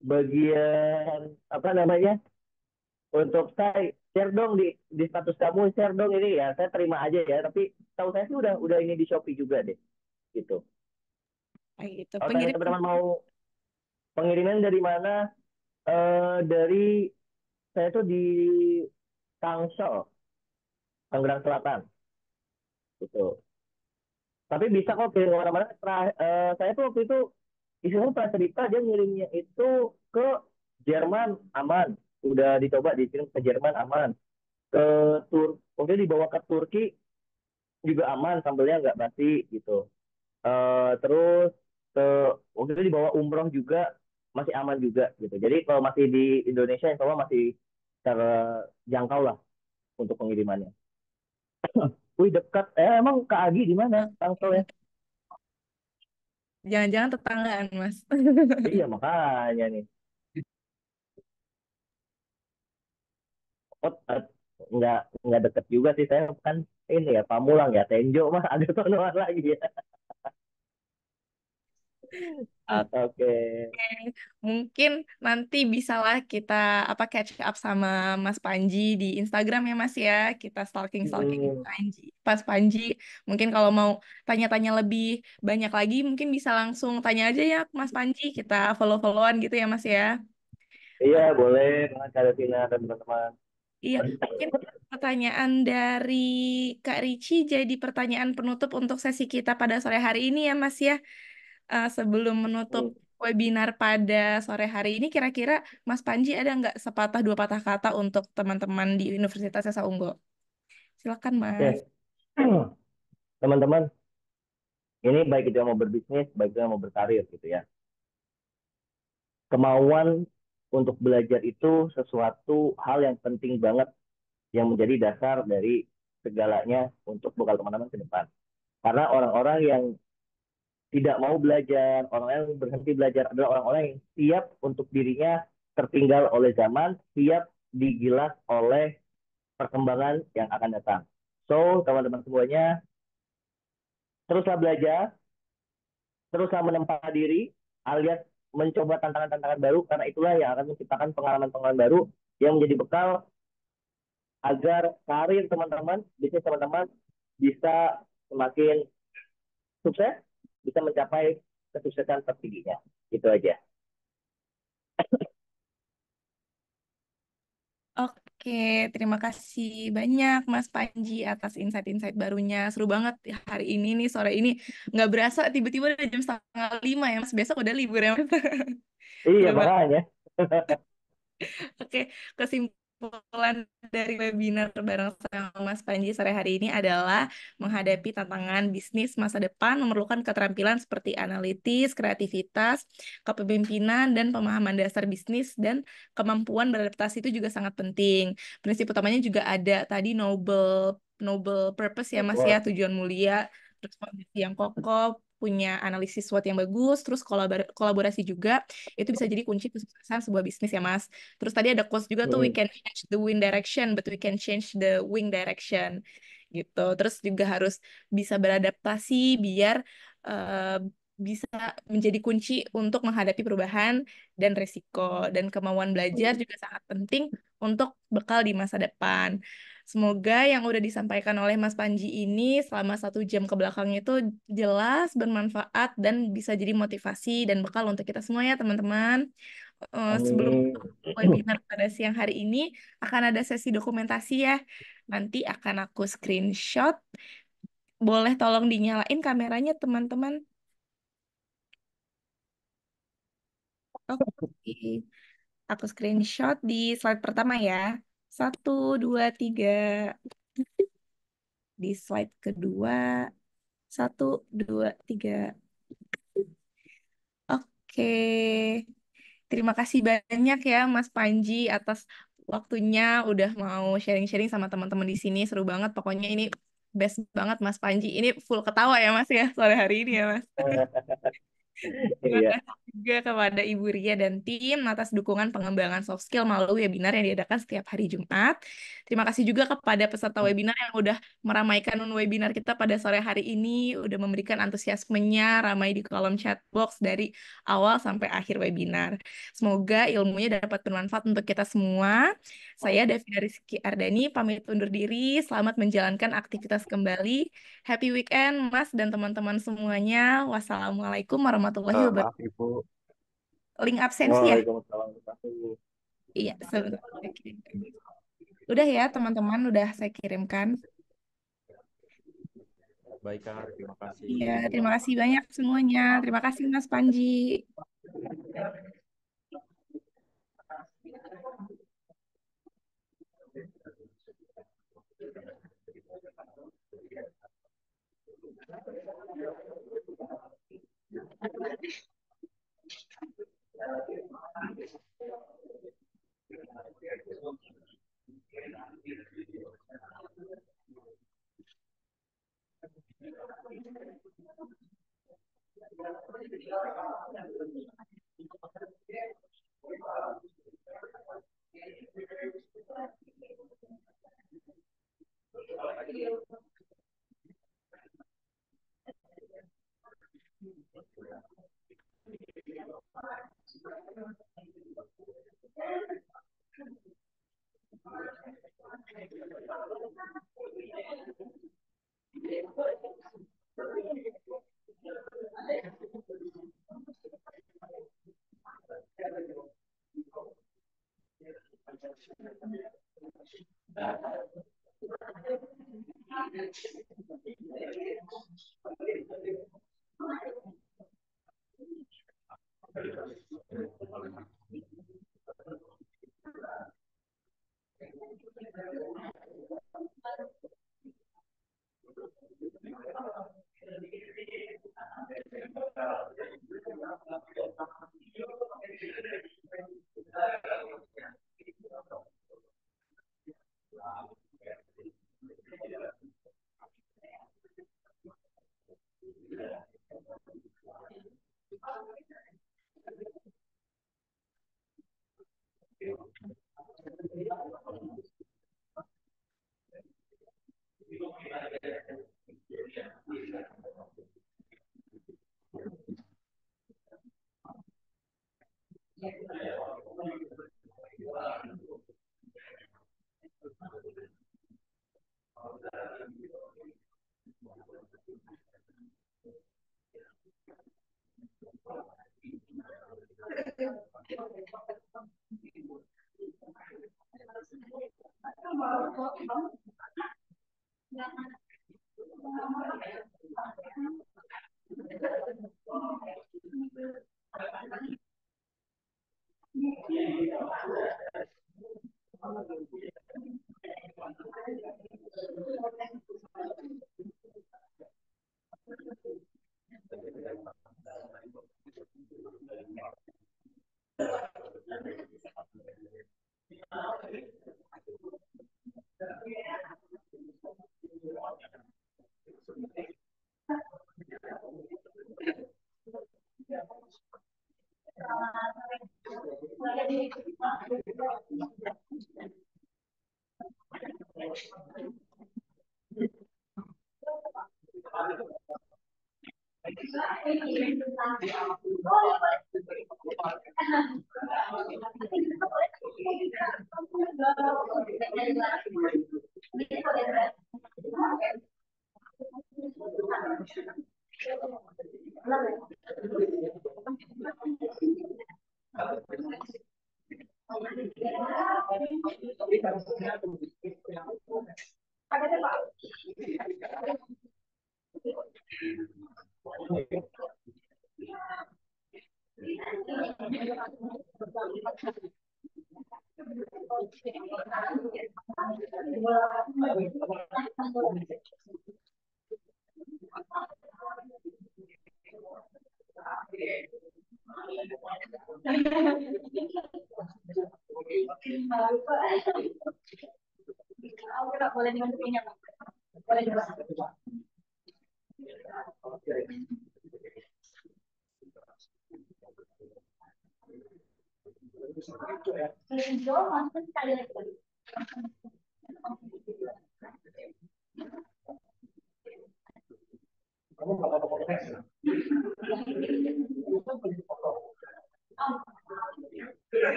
bagian apa namanya, untuk saya share dong di status kamu, share dong ini ya, saya terima aja ya. Tapi tahu saya sih udah ini di Shopee juga deh gitu. Kayak gitu. Kalau Pengirim. teman-teman mau pengiriman dari mana? Dari saya tuh di Tangsel, Tangerang Selatan gitu. Tapi bisa kok kirim kemana-mana. Saya tuh waktu itu istilahnya pernah cerita dia ngirimnya itu ke Jerman aman, udah dicoba dikirim ke Jerman aman, ke waktu itu dibawa ke Turki juga aman, sambelnya nggak basi gitu. Terus ke waktu itu dibawa umroh juga masih aman juga gitu. Jadi kalau masih di Indonesia insya Allah masih terjangkau lah untuk pengirimannya. Wih dekat. Emang Kak Agi di mana? Tangsel ya? Jangan-jangan tetanggaan Mas. Iya makanya nih. Oh, nggak deket juga sih, saya kan ini ya Pamulang ya, Tenjo mah ada sonoan lagi ya. Oke. Mungkin nanti bisalah kita apa catch up sama Mas Panji di Instagram ya Mas ya. Kita stalking Hmm, Pas Panji. Mungkin kalau mau tanya-tanya lebih banyak lagi mungkin bisa langsung tanya aja ya ke Mas Panji. Kita follow-followan gitu ya Mas ya. iya boleh dengan Kak Devina dan teman-teman. Iya, mungkin pertanyaan dari Kak Ricci jadi pertanyaan penutup untuk sesi kita pada sore hari ini ya Mas ya. Sebelum menutup Hmm, webinar pada sore hari ini, kira-kira Mas Panji ada nggak sepatah dua patah kata untuk teman-teman di Universitas Esa Unggul? Silakan, Mas. Oke, teman-teman, ini baik itu yang mau berbisnis, baik itu yang mau berkarir gitu ya. Kemauan untuk belajar itu sesuatu hal yang penting banget yang menjadi dasar dari segalanya untuk bekal teman-teman ke depan. Karena orang-orang yang tidak mau belajar, orang yang berhenti belajar adalah orang-orang yang siap untuk dirinya tertinggal oleh zaman, siap digilas oleh perkembangan yang akan datang. So, teman-teman semuanya, teruslah belajar, teruslah menempa diri, alias mencoba tantangan-tantangan baru, karena itulah yang akan menciptakan pengalaman-pengalaman baru yang menjadi bekal agar karir teman-teman, bisnis teman-teman bisa semakin sukses, bisa mencapai kesuksesan tertingginya. Itu aja. Oke, terima kasih banyak Mas Panji atas insight-insight barunya. Seru banget hari ini nih, sore ini. Nggak berasa tiba-tiba udah jam 4:30 ya Mas. Besok udah libur ya Mas. Iya, Seru banget. makanya. Oke, kesimpulan dari webinar bareng sama Mas Panji sore hari ini adalah menghadapi tantangan bisnis masa depan memerlukan keterampilan seperti analitis, kreativitas, kepemimpinan, dan pemahaman dasar bisnis dan kemampuan beradaptasi itu juga sangat penting. Prinsip utamanya juga ada tadi noble noble purpose ya Mas ya, Wah, tujuan mulia, terus kondisi yang kokoh, punya analisis SWOT yang bagus, terus kolaborasi juga, itu bisa jadi kunci kesuksesan sebuah bisnis ya Mas. Terus tadi ada quotes juga tuh, we can change the wind direction, but we can change the wing direction. Gitu. Terus juga harus bisa beradaptasi biar eh, bisa menjadi kunci untuk menghadapi perubahan dan resiko. Dan kemauan belajar juga sangat penting untuk bekal di masa depan. Semoga yang udah disampaikan oleh Mas Panji ini selama 1 jam ke belakang itu jelas, bermanfaat, dan bisa jadi motivasi dan bekal untuk kita semua ya teman-teman. Sebelum amin. webinar pada siang hari ini akan ada sesi dokumentasi ya. Nanti akan aku screenshot. Boleh tolong dinyalain kameranya teman-teman. Oke. Aku screenshot di slide pertama ya. 1, 2, 3. Di slide kedua. 1, 2, 3. Oke. Terima kasih banyak ya Mas Panji atas waktunya udah mau sharing-sharing sama teman-teman di sini. Seru banget. Pokoknya ini best banget Mas Panji. Ini full ketawa ya Mas ya sore hari ini ya Mas. Terima Iya. kasih juga kepada Ibu Ria dan tim atas dukungan pengembangan soft skill melalui webinar yang diadakan setiap hari Jumat. Terima kasih juga kepada peserta webinar yang udah meramaikan webinar kita pada sore hari ini, udah memberikan antusiasmenya ramai di kolom chat box dari awal sampai akhir webinar. Semoga ilmunya dapat bermanfaat untuk kita semua. Saya Davina Rizky Ardani, pamit undur diri. Selamat menjalankan aktivitas kembali. Happy weekend, Mas dan teman-teman semuanya. Wassalamualaikum warahmatullahi Maaf, wabarakatuh. Ibu. Link absensi ya? Waalaikumsalam warahmatullahi wabarakatuh. Iya, sebentar. Saya kirimkan. Udah ya, teman-teman. Udah saya kirimkan. Baik, Kak. Terima kasih. Iya, terima kasih banyak semuanya. Terima kasih, Mas Panji.